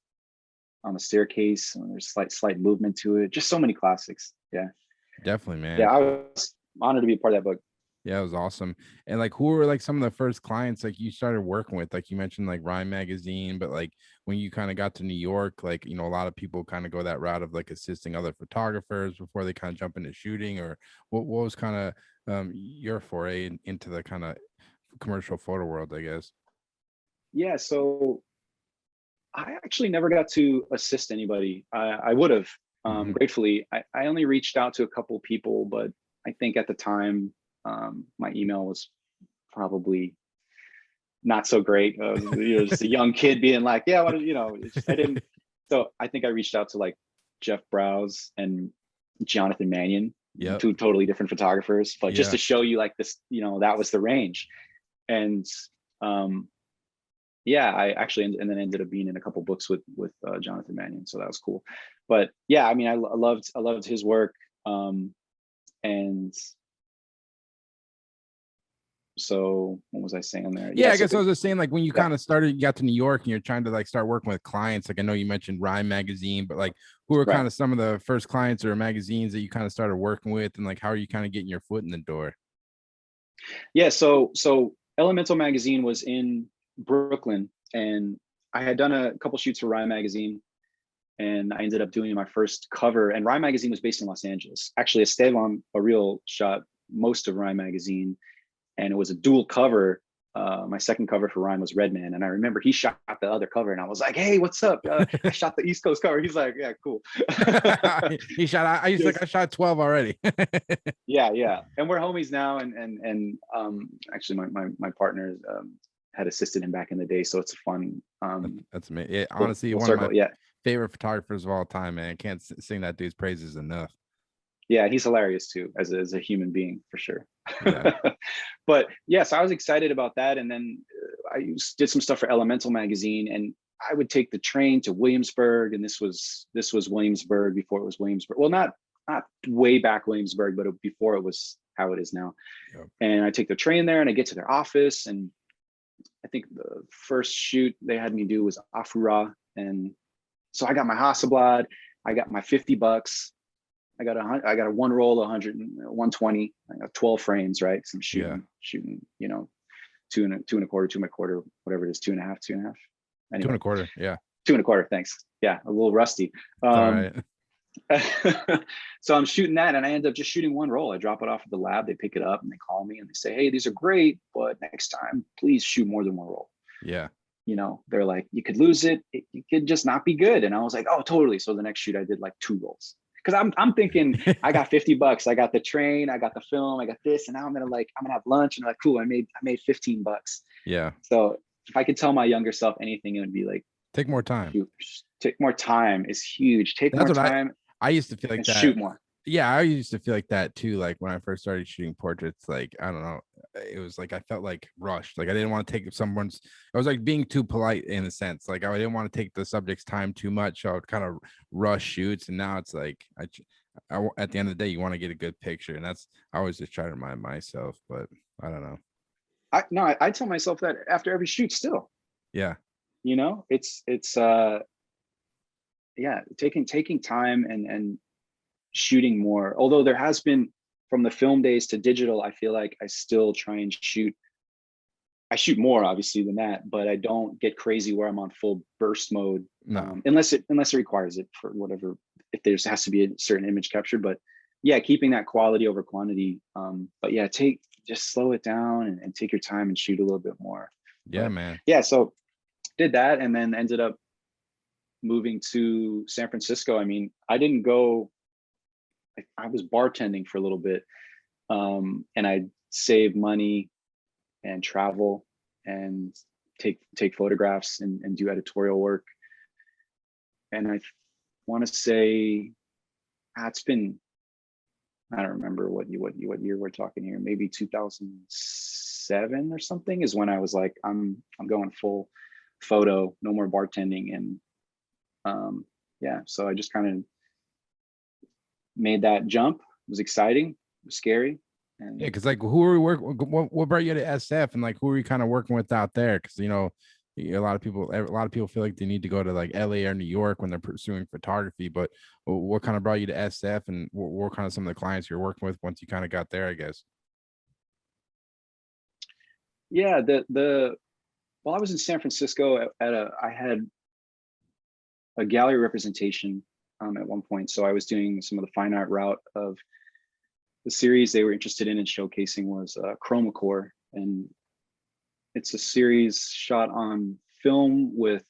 the staircase. There's slight movement to it. Just so many classics. Yeah, Definitely, man. yeah. I was honored to be a part of that book. Yeah, it was awesome. And like, who were like some of the first clients like you started working with? Like you mentioned, like Rhyme Magazine, but like when you kind of got to New York, like a lot of people kind of go that route of like assisting other photographers before they kind of jump into shooting. Or what was kind of your foray into the kind of commercial photo world, I guess? Yeah, so I actually never got to assist anybody. I would have, Mhm. gratefully. I only reached out to a couple people, but I think at the time, my email was probably not so great. Just a young kid being like, yeah, what, I didn't. So I think I reached out to like Jeff Browse and Jonathan Mannion, Yep. two totally different photographers, but just Yeah. to show you like this, that was the range. And yeah, I actually and then ended up being in a couple books with Jonathan Mannion, so that was cool. But yeah, I mean, I loved his work, and so what was I saying there? Yeah, I So guess I was just saying, like, when you yeah, kind of started, you got to New York and you're trying to like start working with clients. Like, I know you mentioned Rhyme Magazine, but like, who are right. kind of some of the first clients or magazines that you kind of started working with, and like, how are you kind of getting your foot in the door? Yeah, so Elemental Magazine was in Brooklyn, and I had done a couple shoots for Rhyme Magazine, and I ended up doing my first cover. And Rhyme Magazine was based in Los Angeles. Actually, Esteban Barril shot most of Rhyme Magazine, and it was a dual cover. My second cover for Rhyme was Redman, and I remember he shot the other cover, and I was like, "Hey, what's up? I shot the East Coast cover." He's like, "Yeah, cool." He shot. I shot 12 already. Yeah, and we're homies now, and actually, my partner had assisted him back in the day, so it's a fun That's me. Yeah, full honestly, one circle. of my Yeah, favorite photographers of all time, man. Can't sing that dude's praises enough. yeah, he's hilarious too as a human being for sure. Yeah. But yes, I was excited about that, and then I did some stuff for Elemental Magazine, and I would take the train to Williamsburg, and this was Williamsburg before it was Williamsburg. Well, not way back Williamsburg, but before it was how it is now. Yep. And I take the train there, and I get to their office, and I think the first shoot they had me do was Afura, and so I got my Hasselblad, I got my $50. I got a one roll, 100, 120, I got 12 frames, right? So I'm shooting, two and a quarter, 2.25, whatever it is, two and a half. Anyway, 2.25. Yeah. 2.25. Thanks. Yeah, a little rusty. It's all right. So I'm shooting that, and I end up just shooting one roll. I drop it off at the lab. They pick it up and they call me and they say, "Hey, these are great, but next time, please shoot more than one roll." Yeah. They're like, "You could lose it. It could just not be good." And I was like, "Oh, totally." So the next shoot, I did like 2 rolls. Because I'm thinking I got $50. I got the train, I got the film, I got this, and now I'm gonna have lunch, and I'm like, cool, I made $15. Yeah. So if I could tell my younger self anything, it would be like, Take more time. take more time is huge. Take That's more what time I used to feel like and that. shoot more. Yeah, I used to feel like that too. Like when I first started shooting portraits, like I don't know, it was like I felt like rushed. Like I didn't want to take someone's. I was like being too polite in a sense. Like I didn't want to take the subject's time too much. So I would kind of rush shoots. And now it's like at the end of the day, you want to get a good picture, and that's I always just try to remind myself. But I don't know. I tell myself that after every shoot still. Yeah. It's yeah, taking time and shooting more. Although there has been, from the film days to digital, I feel like I still try and shoot. I shoot more obviously than that, but I don't get crazy where I'm on full burst mode. No. Unless it requires it for whatever, if there has to be a certain image captured. But yeah, keeping that quality over quantity. But yeah, just slow it down and take your time and shoot a little bit more. Yeah, but, man. Yeah, so did that, and then ended up moving to San Francisco. I mean, I didn't go I was bartending for a little bit, and I save money and travel and take photographs and do editorial work. And I want to say it's been, I don't remember what year we're talking here, maybe 2007 or something is when I was like, I'm going full photo, no more bartending. And yeah, so I just kind of made that jump. It was exciting, it was scary. And Yeah, because like who are we working? What brought you to SF, and like who are you kind of working with out there? Because you know, a lot of people feel like they need to go to like LA or New York when they're pursuing photography. But what kind of brought you to SF, and what kind of some of the clients you're working with once you kind of got there, I guess? yeah, while I was in San Francisco I had a gallery representation at one point. So I was doing some of the fine art route of the series they were interested in and showcasing was Chromacore. And it's a series shot on film with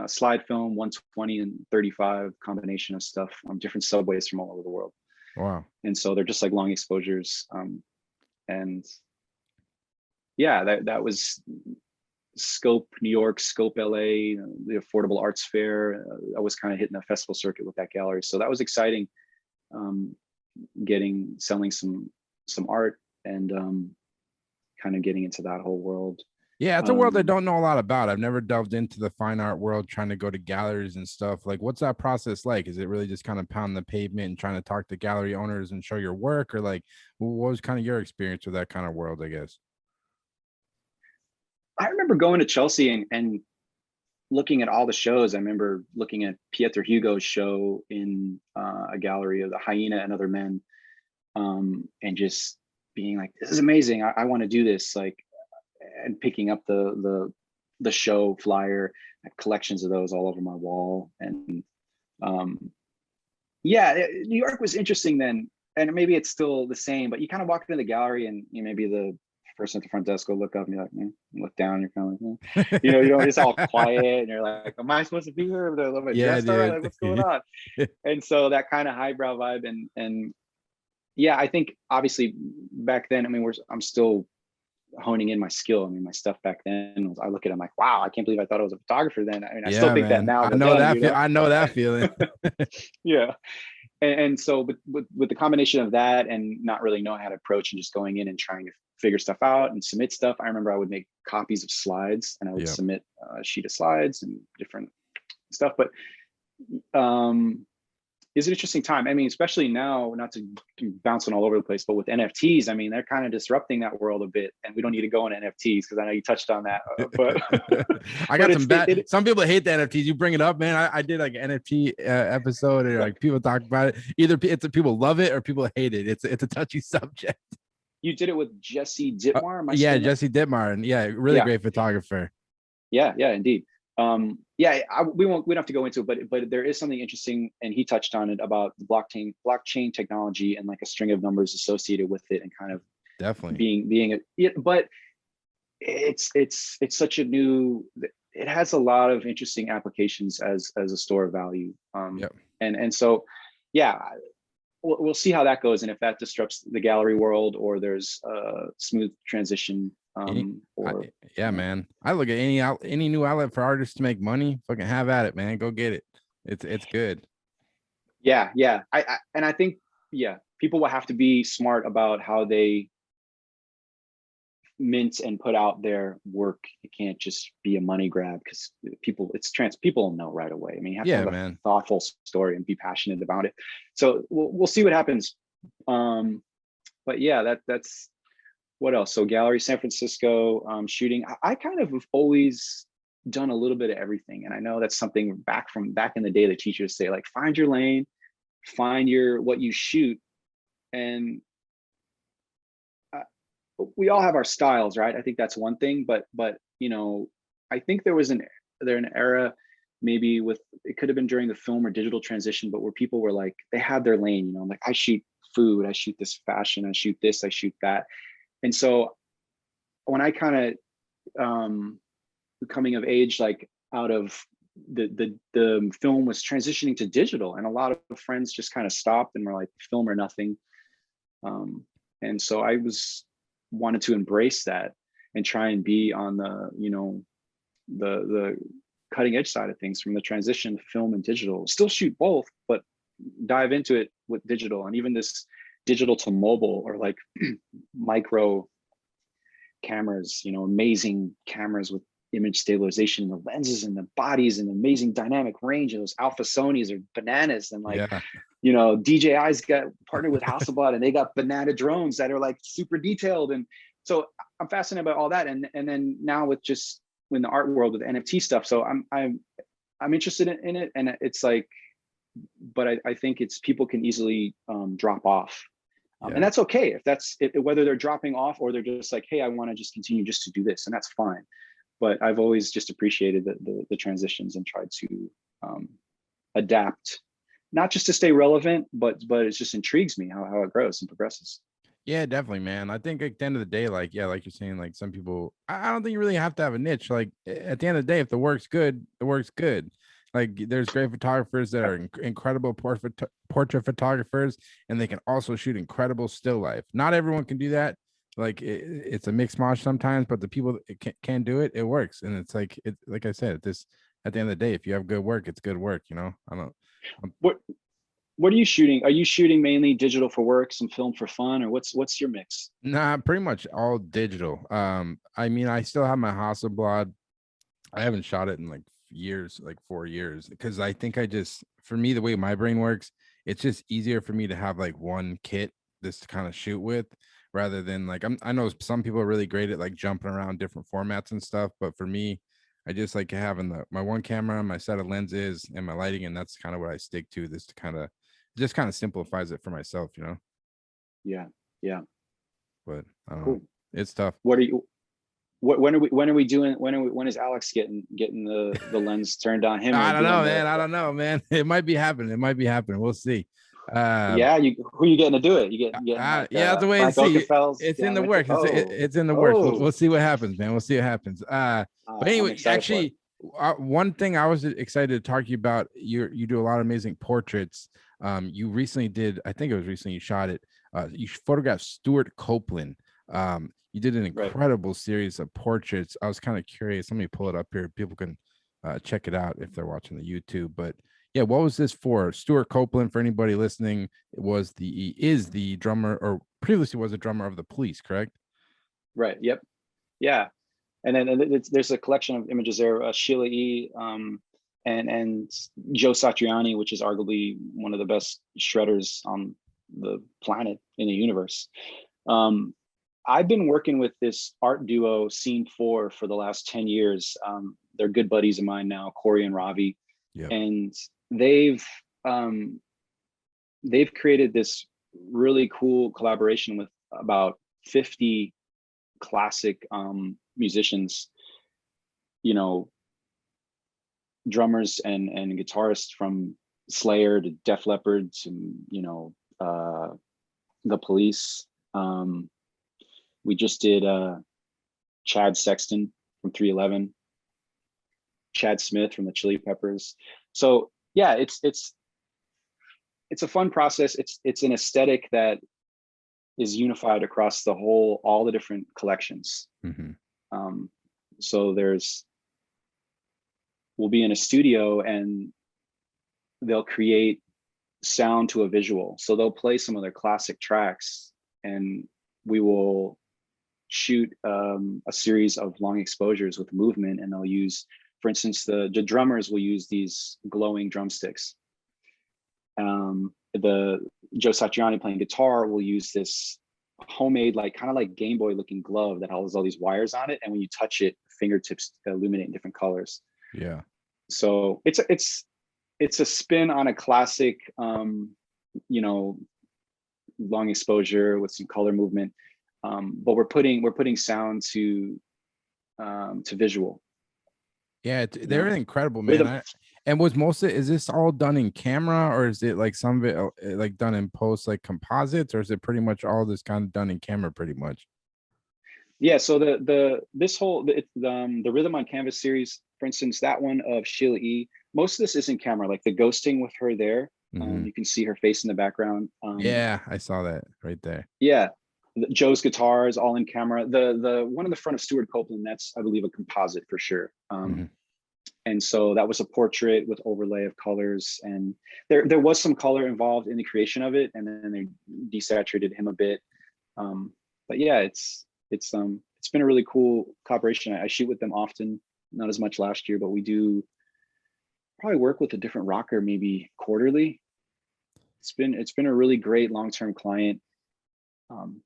slide film, 120 and 35 combination of stuff on different subways from all over the world. Wow. And so they're just like long exposures. And yeah, that was Scope New York, Scope LA, the Affordable Arts Fair. I was kind of hitting the festival circuit with that gallery. So that was exciting, selling some art and kind of getting into that whole world. Yeah, it's a world I don't know a lot about. I've never delved into the fine art world, trying to go to galleries and stuff. Like, what's that process like? Is it really just kind of pound the pavement and trying to talk to gallery owners and show your work? Or like, what was kind of your experience with that kind of world, I guess? I remember going to Chelsea and looking at all the shows. I remember looking at Pietro Hugo's show in a gallery of the Hyena and Other Men, and just being like, this is amazing. I want to do this. Like, and picking up the show flyer, I have collections of those all over my wall. And yeah, New York was interesting then, and maybe it's still the same, but you kind of walk into the gallery and maybe the person at the front desk will look up and you're like, look down, you're kind of like, you know, it's all quiet and you're like, am I supposed to be here? They're a little bit dressed all right, like, what's going on? And so that kind of highbrow vibe and yeah, I think obviously back then, I mean, I'm still honing in my skill. I mean, my stuff back then was, I look at it, I'm like, wow, I can't believe I thought I was a photographer then. I mean, I still think that now. I know that. I know that feeling. Yeah. And so with the combination of that and not really knowing how to approach and just going in and trying to figure stuff out and submit stuff, I remember I would make copies of slides and I would submit a sheet of slides and different stuff. But it's an interesting time. I mean, especially now, not to bouncing all over the place, but with NFTs, I mean, they're kind of disrupting that world a bit, and we don't need to go into NFTs because I know you touched on that. But I got some people hate the NFTs. You bring it up, man. I did like an NFT episode, and like people talk about it. Either it's people love it or people hate it. It's a touchy subject. You did it with Jesse Dittmar. Yeah, Jesse Dittmar, and really great photographer. Yeah, indeed. We don't have to go into it, but there is something interesting, and he touched on it about the blockchain technology and like a string of numbers associated with it, and kind of definitely being but it's such a new. It has a lot of interesting applications as a store of value. And so, yeah, we'll see how that goes, and if that disrupts the gallery world or there's a smooth transition. Man, I look at any new outlet for artists to make money. Fucking have at it, man. Go get it. It's good. Yeah. I think people will have to be smart about how they mint and put out their work. It can't just be a money grab because people know right away. I mean, you have to have a thoughtful story and be passionate about it. So we'll see what happens. But yeah, that's what else? So gallery, San Francisco, shooting. I kind of have always done a little bit of everything. And I know that's something back in the day, the teachers say, like, find your lane, find what you shoot. And we all have our styles, right? I think that's one thing, but I think there was an era maybe it could have been during the film or digital transition, but where people were like, they had their lane, like, I shoot food, I shoot this fashion, I shoot this, I shoot that. And so when I kind of coming of age, like out of the film was transitioning to digital, and a lot of friends just kind of stopped and were like, film or nothing. And so I wanted to embrace that and try and be on the, you know, the cutting edge side of things, from the transition to film and digital. Still shoot both, but dive into it with digital. And even this digital to mobile, or like micro cameras, you know, amazing cameras with image stabilization, and the lenses and the bodies and amazing dynamic range, and those Alpha Sonys are bananas. And like, Yeah. you know, DJI's got partnered with Hasselblad, and they got banana drones that are like super detailed. And so I'm fascinated by all that. And then now with just in the art world with NFT stuff. So I'm interested in it. And it's like, but I think it's, people can easily drop off. And that's okay if that's whether they're dropping off or they're just like, hey, I want to just continue just to do this, and that's fine. But I've always just appreciated the transitions and tried to adapt, not just to stay relevant, but it just intrigues me how it grows and progresses. Yeah, definitely, man. I think at the end of the day, like, yeah, like you're saying, like some people, I don't think you really have to have a niche. Like at the end of the day, if the work's good, the work's good. Like there's great photographers that are incredible portrait photographers, and they can also shoot incredible still life. Not everyone can do that. Like it's a mixed match sometimes, but the people that can do it, it works. And it's like, like I said, at the end of the day, if you have good work, it's good work. You know, What are you shooting? Are you shooting mainly digital for work, some film for fun, or what's your mix? Nah, pretty much all digital. I mean, I still have my Hasselblad. I haven't shot it in like years, like 4 years, because I think for me, the way my brain works, it's just easier for me to have like one kit just to kind of shoot with, rather than like, I know some people are really great at like jumping around different formats and stuff, but for me, I just like having my one camera, my set of lenses, and my lighting, and that's kind of what I stick to. This to kind of simplifies it for myself, you know. Yeah. But I don't Cool. know. It's tough. When is Alex getting the lens turned on him? I don't know, man. I don't know, man. It might be happening. We'll see. Yeah, who you getting to do it? You getting like, yeah, that's the way to Frank see. Oakenfeld's It's in down the with works. It's in the works. We'll see what happens, man. We'll see what happens. But anyway, actually, one thing I was excited to talk to you about, you do a lot of amazing portraits. You recently did, I think it was recently you shot it. You photographed Stuart Copeland. You did an incredible series of portraits. I was kind of curious. Let me pull it up here. People can check it out if they're watching the YouTube. But yeah, what was this for? Stuart Copeland, for anybody listening, is the drummer, or previously was a drummer of the Police, correct? Right. Yep. Yeah. And then there's a collection of images there. Sheila E. And Joe Satriani, which is arguably one of the best shredders on the planet, in the universe. I've been working with this art duo, Scene 4, for the last 10 years. They're good buddies of mine now, Corey and Ravi. Yep. And they've created this really cool collaboration with about 50 classic musicians, you know, drummers and guitarists, from Slayer to Def Leppard to, you know, the Police. We just did Chad Sexton from 311, Chad Smith from the Chili Peppers. So yeah, it's a fun process. It's an aesthetic that is unified across all the different collections. Mm-hmm. So we'll be in a studio and they'll create sound to a visual. So they'll play some of their classic tracks, and we will shoot a series of long exposures with movement, and they'll use, for instance, the drummers will use these glowing drumsticks. The Joe Satriani playing guitar will use this homemade, like kind of like Game Boy looking glove that has all these wires on it, and when you touch it, fingertips illuminate in different colors. Yeah. So it's a spin on a classic, you know, long exposure with some color movement. But we're putting sound to visual. Yeah, they're incredible, man. And was most of it, is this all done in camera, or is it like some of it like done in post, like composites, or is it pretty much all this kind of done in camera pretty much? Yeah, so the Rhythm on Canvas series, for instance, that one of Sheila E. Most of this is in camera, like the ghosting with her there. Mhm. You can see her face in the background. Yeah, I saw that right there. Yeah, Joe's guitar is all in camera. The one in the front of Stuart Copeland, that's I believe a composite for sure. Mhm. And so that was a portrait with overlay of colors, and there was some color involved in the creation of it, and then they desaturated him a bit. But yeah, it's been a really cool collaboration. I shoot with them often, not as much last year, but we do probably work with a different rocker maybe quarterly. It's been a really great long-term client. And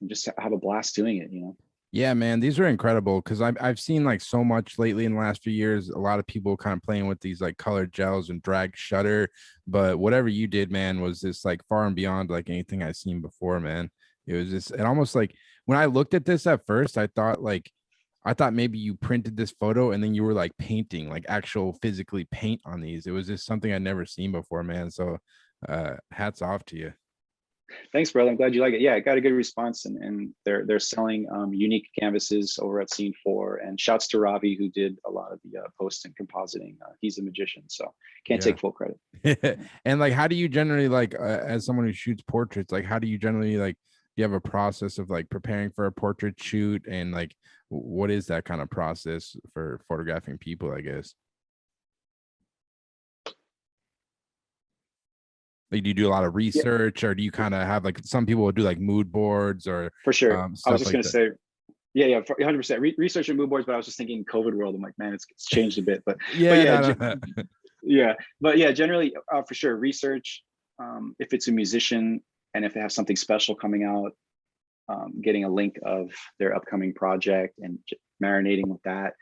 just have a blast doing it, you know. Yeah, man, these are incredible because I've seen like so much lately in the last few years. A lot of people kind of playing with these like colored gels and drag shutter, but whatever you did, man, was just like far and beyond like anything I've seen before, man. It was just it almost like when I looked at this at first, I thought maybe you printed this photo and then you were like painting, like actual physically paint on these. It was just something I'd never seen before, man. So hats off to you. Thanks, brother. I'm glad you like it. Yeah, it got a good response, and they're selling unique canvases over at Scene 4. And shouts to Ravi, who did a lot of the post and compositing. He's a magician, so can't Yeah. take full credit. And like, how do you generally like, as someone who shoots portraits, like, how do you generally like, do you have a process of like preparing for a portrait shoot, and like, what is that kind of process for photographing people, I guess? Like, do you do a lot of Yeah, research, or do you kind of have like some people will do like mood boards or for sure. I was stuff just like gonna that? say, yeah, 100% research and mood boards. But I was just thinking COVID world. I'm like, man, it's changed a bit. But Yeah, yeah, no, no. yeah, but yeah, generally for sure research. If it's a musician and if they have something special coming out, getting a link of their upcoming project and marinating with that,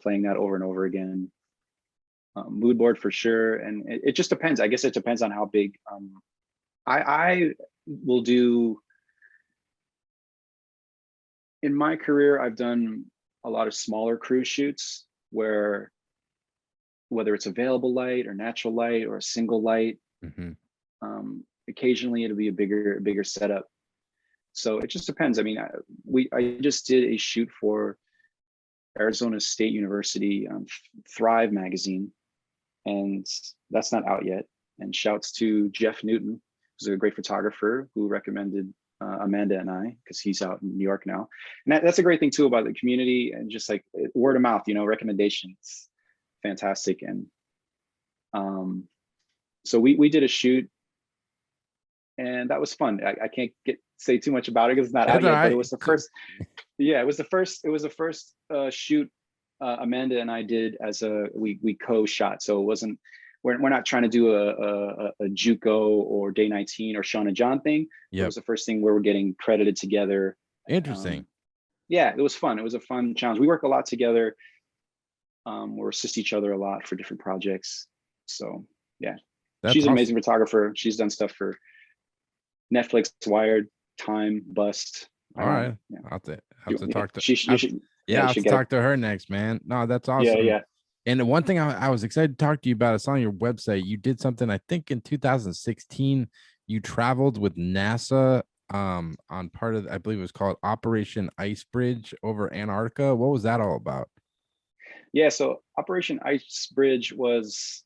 playing that over and over again. Mood board for sure, and it just depends. I guess it depends on how big. I will do. In my career, I've done a lot of smaller cruise shoots where whether it's available light or natural light or a single light, Mhm. occasionally it'll be a bigger setup. So it just depends. I mean, I just did a shoot for Arizona State University Thrive magazine, and that's not out yet. And shouts to Jeff Newton, who's a great photographer who recommended Amanda and I, because he's out in New York now. And that's a great thing too about the community and just like word of mouth, you know, recommendations, fantastic. And so we did a shoot, and that was fun. I can't say too much about it because it's not out That's all yet, but it right. was the first. Yeah, it was the first shoot Amanda and I did as we co-shot. So it wasn't we're not trying to do a JUCO or Day 19 or Sean and John thing. It Yep. was the first thing where we're getting credited together. Interesting. Yeah, it was fun. It was a fun challenge. We work a lot together. We assist each other a lot for different projects. So yeah, That's she's an awesome. amazing photographer. She's done stuff for Netflix, Wired, Time, Bust. All right. Yeah. I'll have to talk to You should. Yeah, I'll you have should to get talk to her next, man. No, that's Yeah, awesome. yeah. And the one thing I was excited to talk to you about, I saw on your website, you did something, I think in 2016, you traveled with NASA on part of, I believe it was called Operation Icebridge over Antarctica. What was that all about? Yeah, so Operation Icebridge was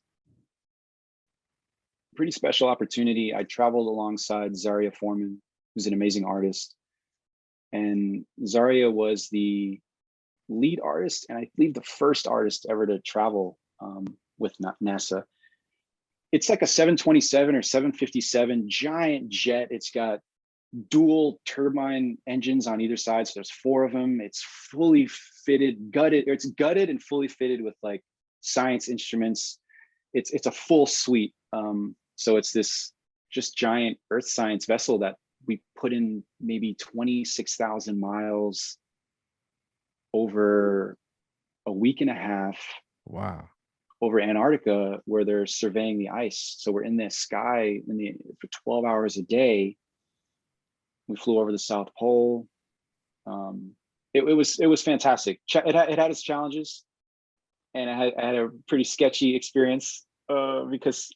a pretty special opportunity. I traveled alongside Zaria Foreman, who's an amazing artist. And Zaria was the lead artist, and I believe the first artist ever to travel with NASA. It's like a 727 or 757 giant jet. It's got dual turbine engines on either side. So there's 4 of them. It's fully fitted, gutted. It's gutted and fully fitted with like science instruments. It's a full suite. So it's this just giant earth science vessel that we put in maybe 26,000 miles over a week and a half. Wow. Over Antarctica, where they're surveying the ice. So we're in the sky for 12 hours a day. We flew over the South Pole. It was fantastic. It had its challenges, and I had a pretty sketchy experience because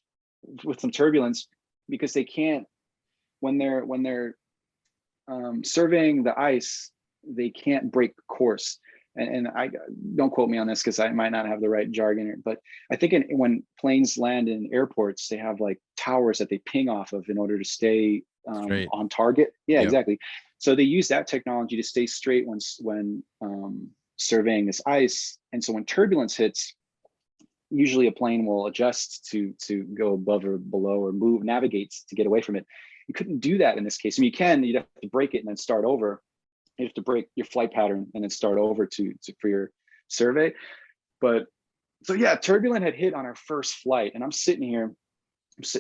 with some turbulence, because they can't when they're surveying the ice. they can't break course. And I don't quote me on this because I might not have the right jargon, but I think when planes land in airports, they have like towers that they ping off of in order to stay on target. Yeah, Yep. exactly. So they use that technology to stay straight when surveying this ice. And so when turbulence hits, usually a plane will adjust to go above or below or move, navigate to get away from it. You couldn't do that in this case. I mean, you'd have to break it and then start over. You have to break your flight pattern and then start over for your survey. But so yeah, turbulent had hit on our first flight, and I'm sitting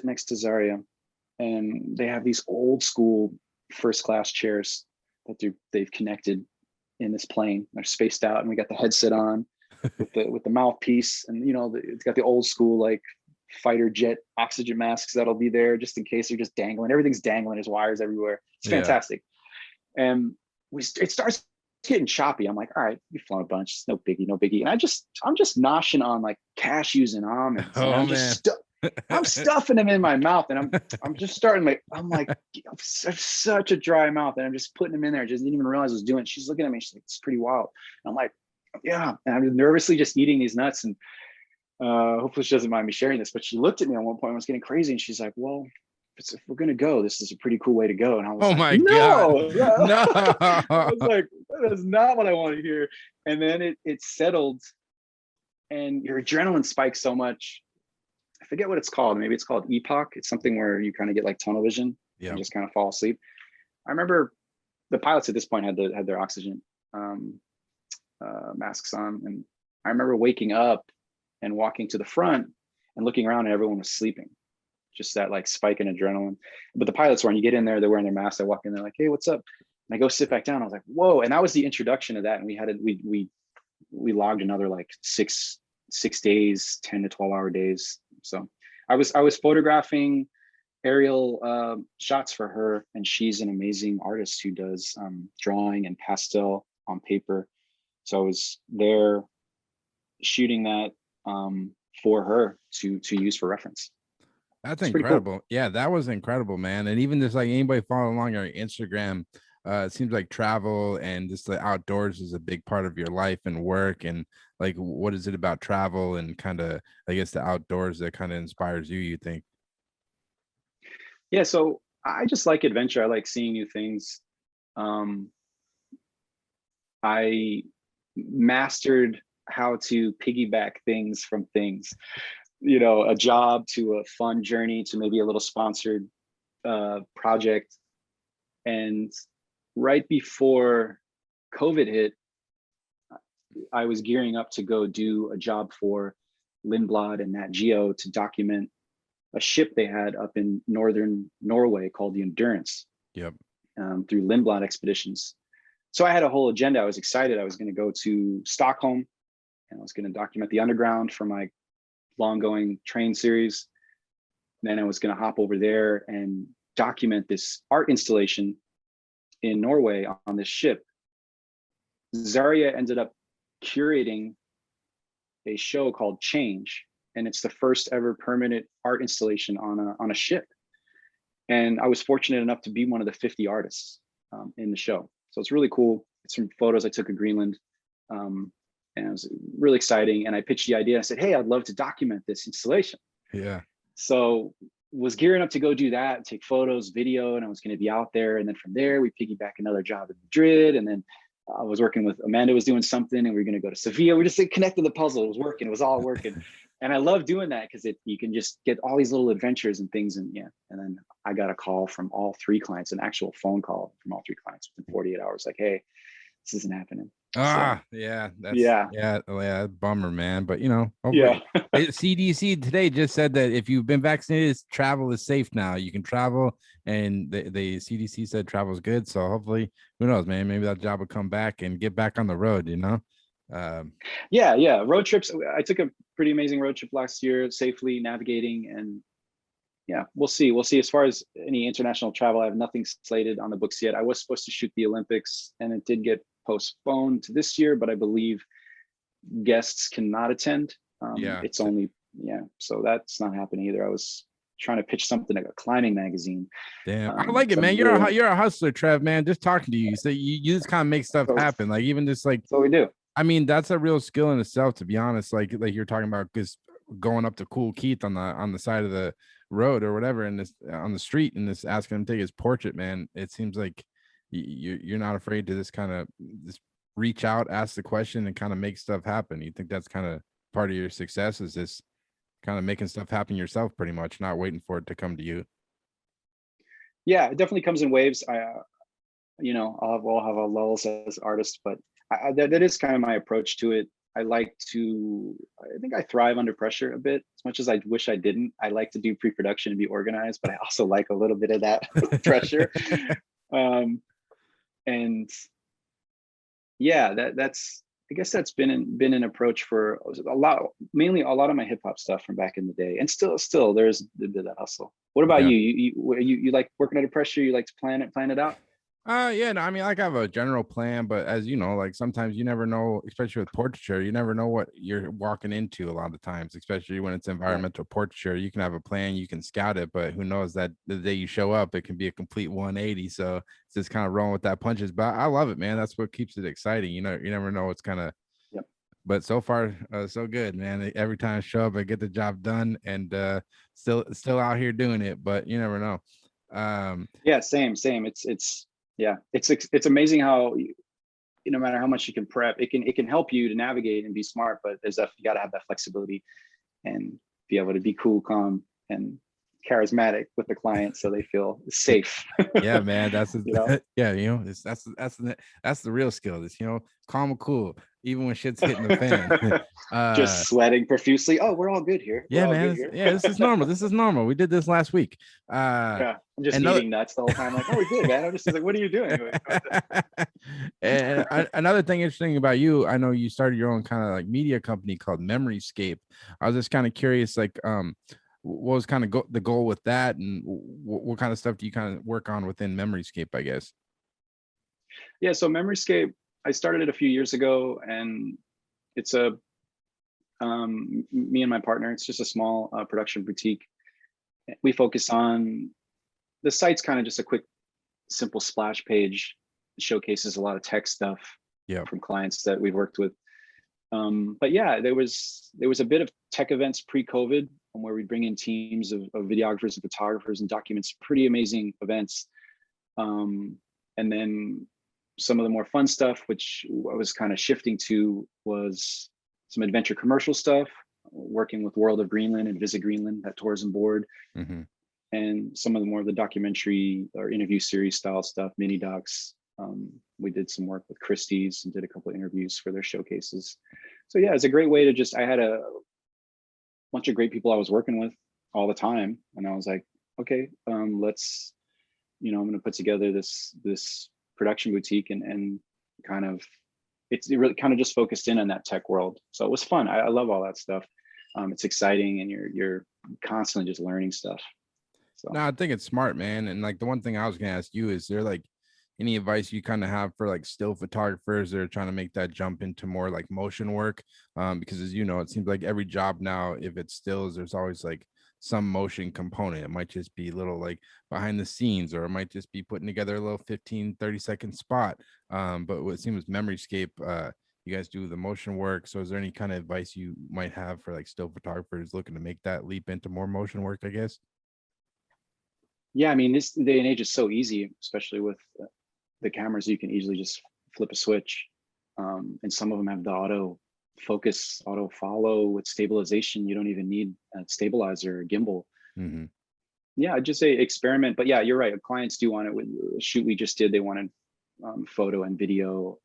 next to Zaria, and they have these old school first class chairs that they've connected in this plane. They're spaced out, and we got the headset on with the mouthpiece, and it's got the old school like fighter jet oxygen masks that'll be there just in case they're just dangling. Everything's dangling. There's wires everywhere. It's fantastic. And it starts getting choppy. I'm like, all right, you've flown a bunch. It's no biggie. And I'm just noshing on like cashews and almonds. And I'm stuffing them in my mouth, and I'm just starting I'm such a dry mouth, and I'm just putting them in there. I just didn't even realize I was doing it. She's looking at me. She's like, it's pretty wild. And I'm like, yeah. And I'm nervously just eating these nuts, and hopefully she doesn't mind me sharing this, but she looked at me at one point. I was getting crazy, and she's like, well, if we're gonna go, this is a pretty cool way to go. And I was God, no. I was like, that is not what I want to hear. And then it settled, and your adrenaline spikes so much. I forget what it's called. Maybe it's called EPOC. It's something where you kind of get like tunnel vision and just kind of fall asleep. I remember the pilots at this point had their oxygen masks on, and I remember waking up and walking to the front and looking around, and everyone was sleeping. Just that like spike in adrenaline. But the pilots weren't. You get in there, they're wearing their masks. I walk in there like, hey, what's up? And I go sit back down. I was like, whoa. And that was the introduction of that. And we logged another like six days, 10 to 12 hour days. So I was photographing aerial shots for her, and she's an amazing artist who does drawing and pastel on paper. So I was there shooting that for her to use for reference. That's incredible. Cool. Yeah, that was incredible, man. And even just like anybody following along on Instagram, it seems like travel and just the outdoors is a big part of your life and work. And like, what is it about travel and kind of, I guess, the outdoors that kind of inspires you think? Yeah, so I just like adventure. I like seeing new things. I mastered how to piggyback things from things. A job to a fun journey to maybe a little sponsored project. And right before COVID hit, I was gearing up to go do a job for Lindblad and Nat Geo to document a ship they had up in northern Norway called the Endurance. Yep. Through Lindblad expeditions. So I had a whole agenda. I was excited. I was going to go to Stockholm, and I was going to document the underground for my long going train series. Then I was going to hop over there and document this art installation in Norway on this ship. Zaria ended up curating a show called Change, and it's the first ever permanent art installation on a ship. And I was fortunate enough to be one of the 50 artists in the show. So it's really cool. It's some photos I took of Greenland. And it was really exciting. And I pitched the idea. I said, hey, I'd love to document this installation. Yeah. So was gearing up to go do that, take photos, video, and I was going to be out there. And then from there, we piggyback another job in Madrid. And then I was working with Amanda was doing something, and we were going to go to Sevilla. We just connected the puzzle. It was working. It was all working. And I love doing that because you can just get all these little adventures and things. And then I got a call from all three clients, an actual phone call from all three clients within 48 hours. Like, hey, this isn't happening. Yeah, bummer, man. But CDC today just said that if you've been vaccinated, travel is safe now. You can travel, and the CDC said travel is good. So hopefully, who knows, man? Maybe that job will come back and get back on the road. Road trips. I took a pretty amazing road trip last year, safely navigating, and we'll see. As far as any international travel, I have nothing slated on the books yet. I was supposed to shoot the Olympics, and it did get postponed to this year, but I believe guests cannot attend. It's only so that's not happening either. I was trying to pitch something like a climbing magazine. Damn, I like it, man. You're a hustler, Trev, man. Just talking to you, so you just kind of make stuff happen. Like even just like, that's what we do. I mean, that's a real skill in itself, to be honest. Like you're talking about just going up to Cool Keith on the side of the road or whatever, and this on the street, and this asking him to take his portrait, man. It seems like you're not afraid to just kind of just reach out, ask the question, and kind of make stuff happen. You think that's kind of part of your success, is this kind of making stuff happen yourself, pretty much, not waiting for it to come to you? Yeah, it definitely comes in waves. We'll have our lulls as artists, but that is kind of my approach to it. I think I thrive under pressure a bit, as much as I wish I didn't. I like to do pre-production and be organized, but I also like a little bit of that pressure. And yeah, I guess that's been an approach for mainly a lot of my hip hop stuff from back in the day, and still there's a bit of that hustle. What about you? You like working under pressure? You like to plan it out? Yeah, no, I mean, like I have a general plan, but as you know, like sometimes you never know, especially with portraiture, you never know what you're walking into a lot of times, especially when it's environmental portraiture. You can have a plan, you can scout it, but who knows that the day you show up, it can be a complete 180. So it's just kind of rolling with that punches. But I love it, man. That's what keeps it exciting. You never know what's kind of, but so far, so good, man. Every time I show up, I get the job done, and still out here doing it, but you never know. Yeah, same. It's amazing how no matter how much you can prep, it can help you to navigate and be smart, but you got to have that flexibility and be able to be cool, calm, and charismatic with the client so they feel safe. Yeah, man, that's that's the real skill. This, calm and cool even when shit's hitting the fan. Just sweating profusely. Oh, we're all good here. Yeah, man. Yeah, this is normal. We did this last week. Yeah, I'm just eating nuts the whole time. Like, oh, we're good, man. I'm just like, what are you doing? And another thing interesting about you, I know you started your own kind of like media company called Memoryscape. I was just kind of curious, like, what was kind of the goal with that, and what kind of stuff do you kind of work on within Memoryscape, I guess? Yeah, so Memoryscape, I started it a few years ago, and it's me and my partner, it's just a small production boutique. We focus on, the site's kind of just a quick, simple splash page. It showcases a lot of tech stuff from clients that we've worked with. But yeah, there was a bit of tech events pre-COVID, where we bring in teams of videographers and photographers and documents pretty amazing events. And then some of the more fun stuff, which I was kind of shifting to, was some adventure commercial stuff, working with World of Greenland and Visit Greenland, that tourism board. Mm-hmm. And some of the documentary or interview series style stuff, mini docs. We did some work with Christie's and did a couple of interviews for their showcases. So yeah, it's a great way to I had a bunch of great people I was working with all the time. And I was like, okay, let's, I'm going to put together this production boutique and kind of, it really kind of just focused in on that tech world. So it was fun. I love all that stuff. It's exciting, and you're constantly just learning stuff. So. No, I think it's smart, man. And like the one thing I was going to ask you, is there like any advice you kind of have for like still photographers that are trying to make that jump into more like motion work? Because as you know, it seems like every job now, if it's stills, there's always like some motion component. It might just be little like behind the scenes, or it might just be putting together a little 15-30-second spot. But what seems Memoryscape, you guys do the motion work. So is there any kind of advice you might have for like still photographers looking to make that leap into more motion work, I guess? Yeah, I mean, this day and age is so easy, especially with the cameras. You can easily just flip a switch, and some of them have the auto focus, auto follow with stabilization. You don't even need a stabilizer or gimbal. Mm-hmm. Yeah, I'd just say experiment. But yeah, you're right. Clients do want it. With the shoot we just did, they wanted photo and video.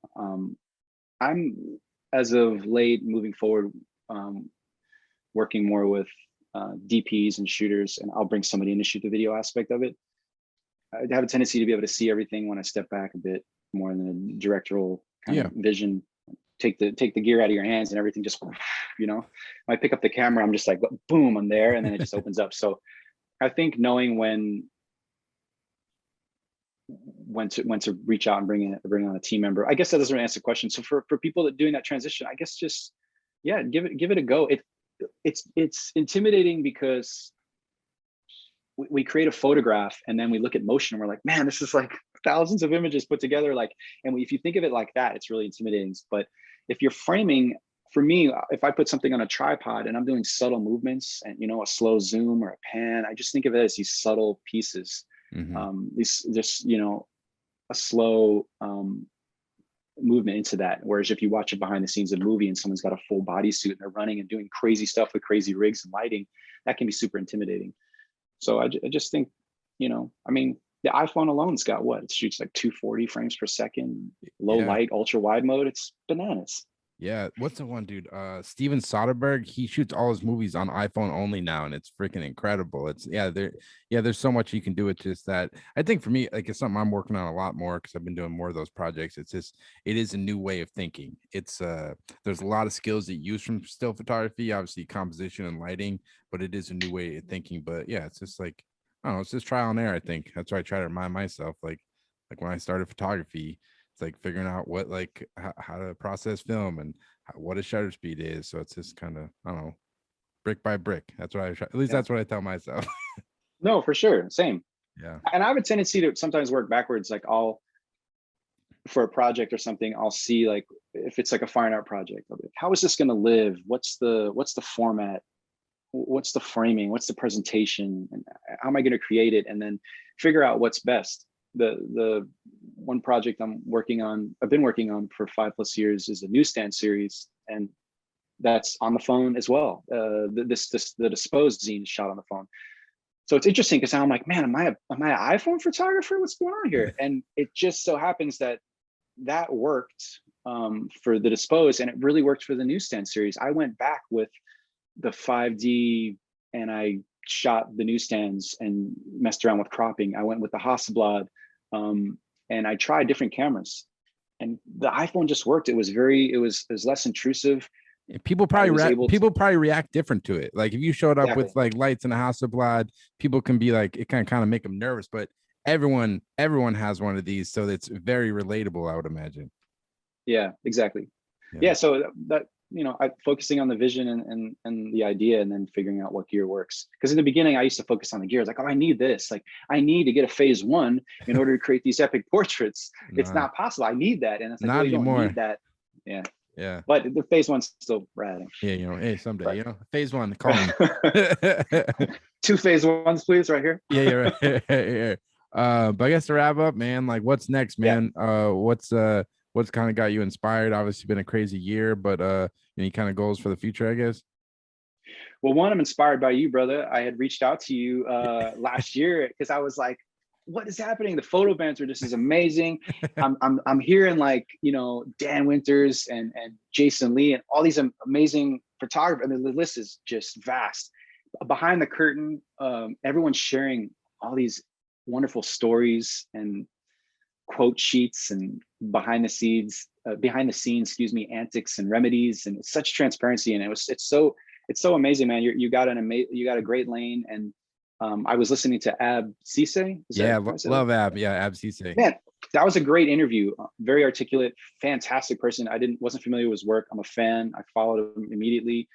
I'm, as of late, moving forward, working more with DPs and shooters, and I'll bring somebody in to shoot the video aspect of it. I have a tendency to be able to see everything when I step back a bit more than the directorial kind of vision. Take the gear out of your hands and everything just, when I pick up the camera, I'm just like, boom, I'm there, and then it just opens up. So I think knowing when to reach out and bring on a team member. I guess that doesn't really answer the question. So for people that doing that transition, I guess just, give it a go. It's intimidating because we create a photograph and then we look at motion and we're like, man, this is like thousands of images put together. Like, and if you think of it like that, it's really intimidating. But if you're framing, for me, if I put something on a tripod and I'm doing subtle movements and, you know, a slow zoom or a pan, I just think of it as these subtle pieces. These just, you know, a slow movement into that. Whereas if you watch it behind the scenes of a movie and someone's got a full bodysuit and they're running and doing crazy stuff with crazy rigs and lighting, that can be super intimidating. So I just think, you know, I mean, the iPhone alone's got what? It shoots like 240 frames per second, low light, ultra wide mode. It's bananas. Yeah, what's the one dude? Steven Soderbergh. He shoots all his movies on iPhone only now, and it's freaking incredible. It's there's so much you can do with just that. I think for me, like, it's something I'm working on a lot more because I've been doing more of those projects. It's just, it is a new way of thinking. It's there's a lot of skills that you use from still photography, obviously composition and lighting, but it is a new way of thinking. But yeah, it's just like, I don't know, it's just trial and error. I think that's why I try to remind myself, like when I started photography, it's like figuring out what, like, how to process film and what a shutter speed is. So it's just kind of, I don't know, brick by brick. That's what I try. At least that's what I tell myself. No, for sure. Same. Yeah. And I have a tendency to sometimes work backwards. Like for a project or something, I'll see, like, if it's like a fine art project, I'll be like, how is this going to live? What's the format? What's the framing? What's the presentation? And how am I going to create it? And then figure out what's best. The one project I've been working on for 5+ years, is a Newsstand Series, and that's on the phone as well. The Disposed zine is shot on the phone. So it's interesting because I'm like, man, am I an iPhone photographer? What's going on here? And it just so happens that worked for the Disposed, and it really worked for the Newsstand Series. I went back with the 5D and I shot the newsstands and messed around with cropping. I went with the Hasselblad, and I tried different cameras, and the iPhone just worked. It was less intrusive. People probably react different to it. Like if you showed up with like lights and a Hasselblad, people can be like, it can kind of make them nervous. But everyone has one of these, so it's very relatable, I would imagine. Yeah, exactly. Yeah, so that, you know, focusing on the vision and the idea, and then figuring out what gear works. Because in the beginning, I used to focus on the gear. It's like, oh, I need this. Like, I need to get a phase 1 in order to create these epic portraits. It's not possible. I need that, and it's like, not anymore. You don't need that. Yeah. Yeah. But the phase 1's still rad. Yeah, you know, hey, someday, you know, phase 1, call me. 2 phase 1s, please, right here. Yeah, you're right. But I guess to wrap up, man, like, what's next, man? What's kind of got you inspired? Obviously been a crazy year, but any kind of goals for the future, I guess? Well, one, I'm inspired by you, brother. I had reached out to you last year because I was like, what is happening? The photo banter, this is amazing. I'm hearing, like, you know, Dan Winters and Jason Lee and all these amazing photographers. And the list is just vast. Behind the curtain, everyone's sharing all these wonderful stories and quote sheets and behind the scenes, antics and remedies, and it's such transparency. And it's so amazing, man. You got a great lane. And I was listening to Ab Cisse. Love Ab. Yeah, Ab Cisse. Man, that was a great interview. Very articulate, fantastic person. Wasn't familiar with his work. I'm a fan. I followed him immediately,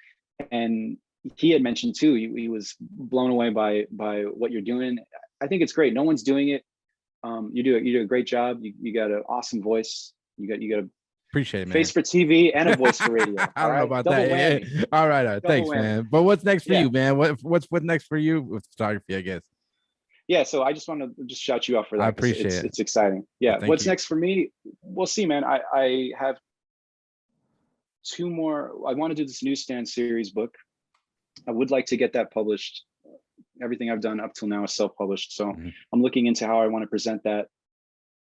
and he had mentioned too, he was blown away by what you're doing. I think it's great. No one's doing it. You do a great job. You got an awesome voice. You got a appreciate it, man. Face for TV and a voice for radio. I don't know about that. Yeah. All right. Thanks, man. But what's next for you, man? What's next for you with photography, I guess? Yeah, so I just want to just shout you out for that. I appreciate it. It's exciting. Yeah. Well, what's next for me? We'll see, man. I have 2 more. I want to do this Newsstand Series book. I would like to get that published. Everything I've done up till now is self-published. So I'm looking into how I want to present that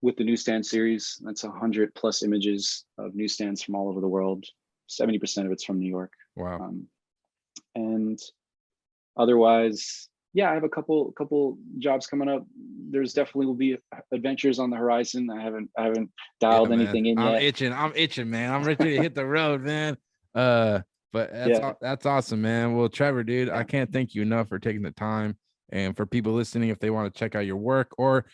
with the Newsstand Series. That's 100+ images of newsstands from all over the world. 70% of it's from New York. Wow. And otherwise, yeah, I have a couple jobs coming up. There's definitely will be adventures on the horizon. I haven't dialed anything in yet. I'm itching, man. I'm ready to hit the road, man. But that's awesome, man. Well, Trevor, dude, I can't thank you enough for taking the time. And for people listening, if they want to check out your work, or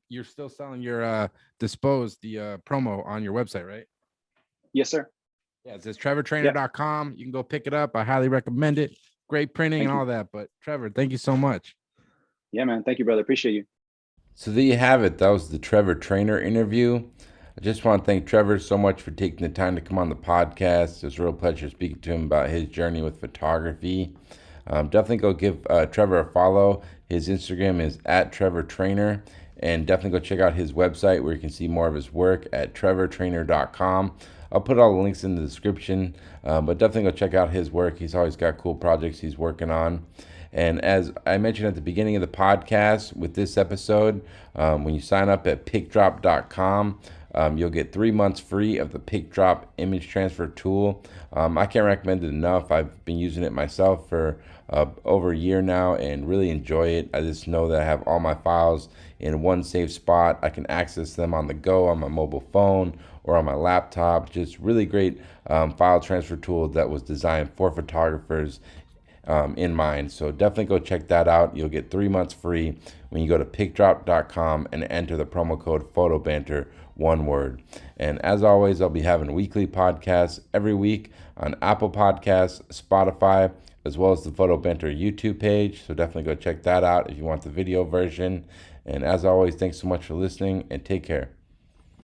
you're still selling your Disposed, the promo on your website, right? Yes, sir. Yeah, it's trevortraynor.com. You can go pick it up. I highly recommend it. Great printing and all that. But Trevor, thank you so much. Yeah, man. Thank you, brother. Appreciate you. So there you have it. That was the Trevor Traynor interview. I just want to thank Trevor so much for taking the time to come on the podcast. It was a real pleasure speaking to him about his journey with photography. Definitely go give Trevor a follow. His Instagram is @TrevorTraynor. And definitely go check out his website where you can see more of his work at trevortraynor.com. I'll put all the links in the description, but definitely go check out his work. He's always got cool projects he's working on. And as I mentioned at the beginning of the podcast with this episode, when you sign up at picdrop.com, you'll get 3 months free of the PicDrop image transfer tool. I can't recommend it enough. I've been using it myself for over a year now and really enjoy it. I just know that I have all my files in one safe spot. I can access them on the go on my mobile phone or on my laptop. Just really great file transfer tool that was designed for photographers in mind. So definitely go check that out. You'll get 3 months free when you go to picdrop.com and enter the promo code PHOTOBANTER, one word. And as always, I'll be having weekly podcasts every week on Apple Podcasts, Spotify, as well as the Photo Banter YouTube page. So definitely go check that out if you want the video version. And as always, thanks so much for listening and take care.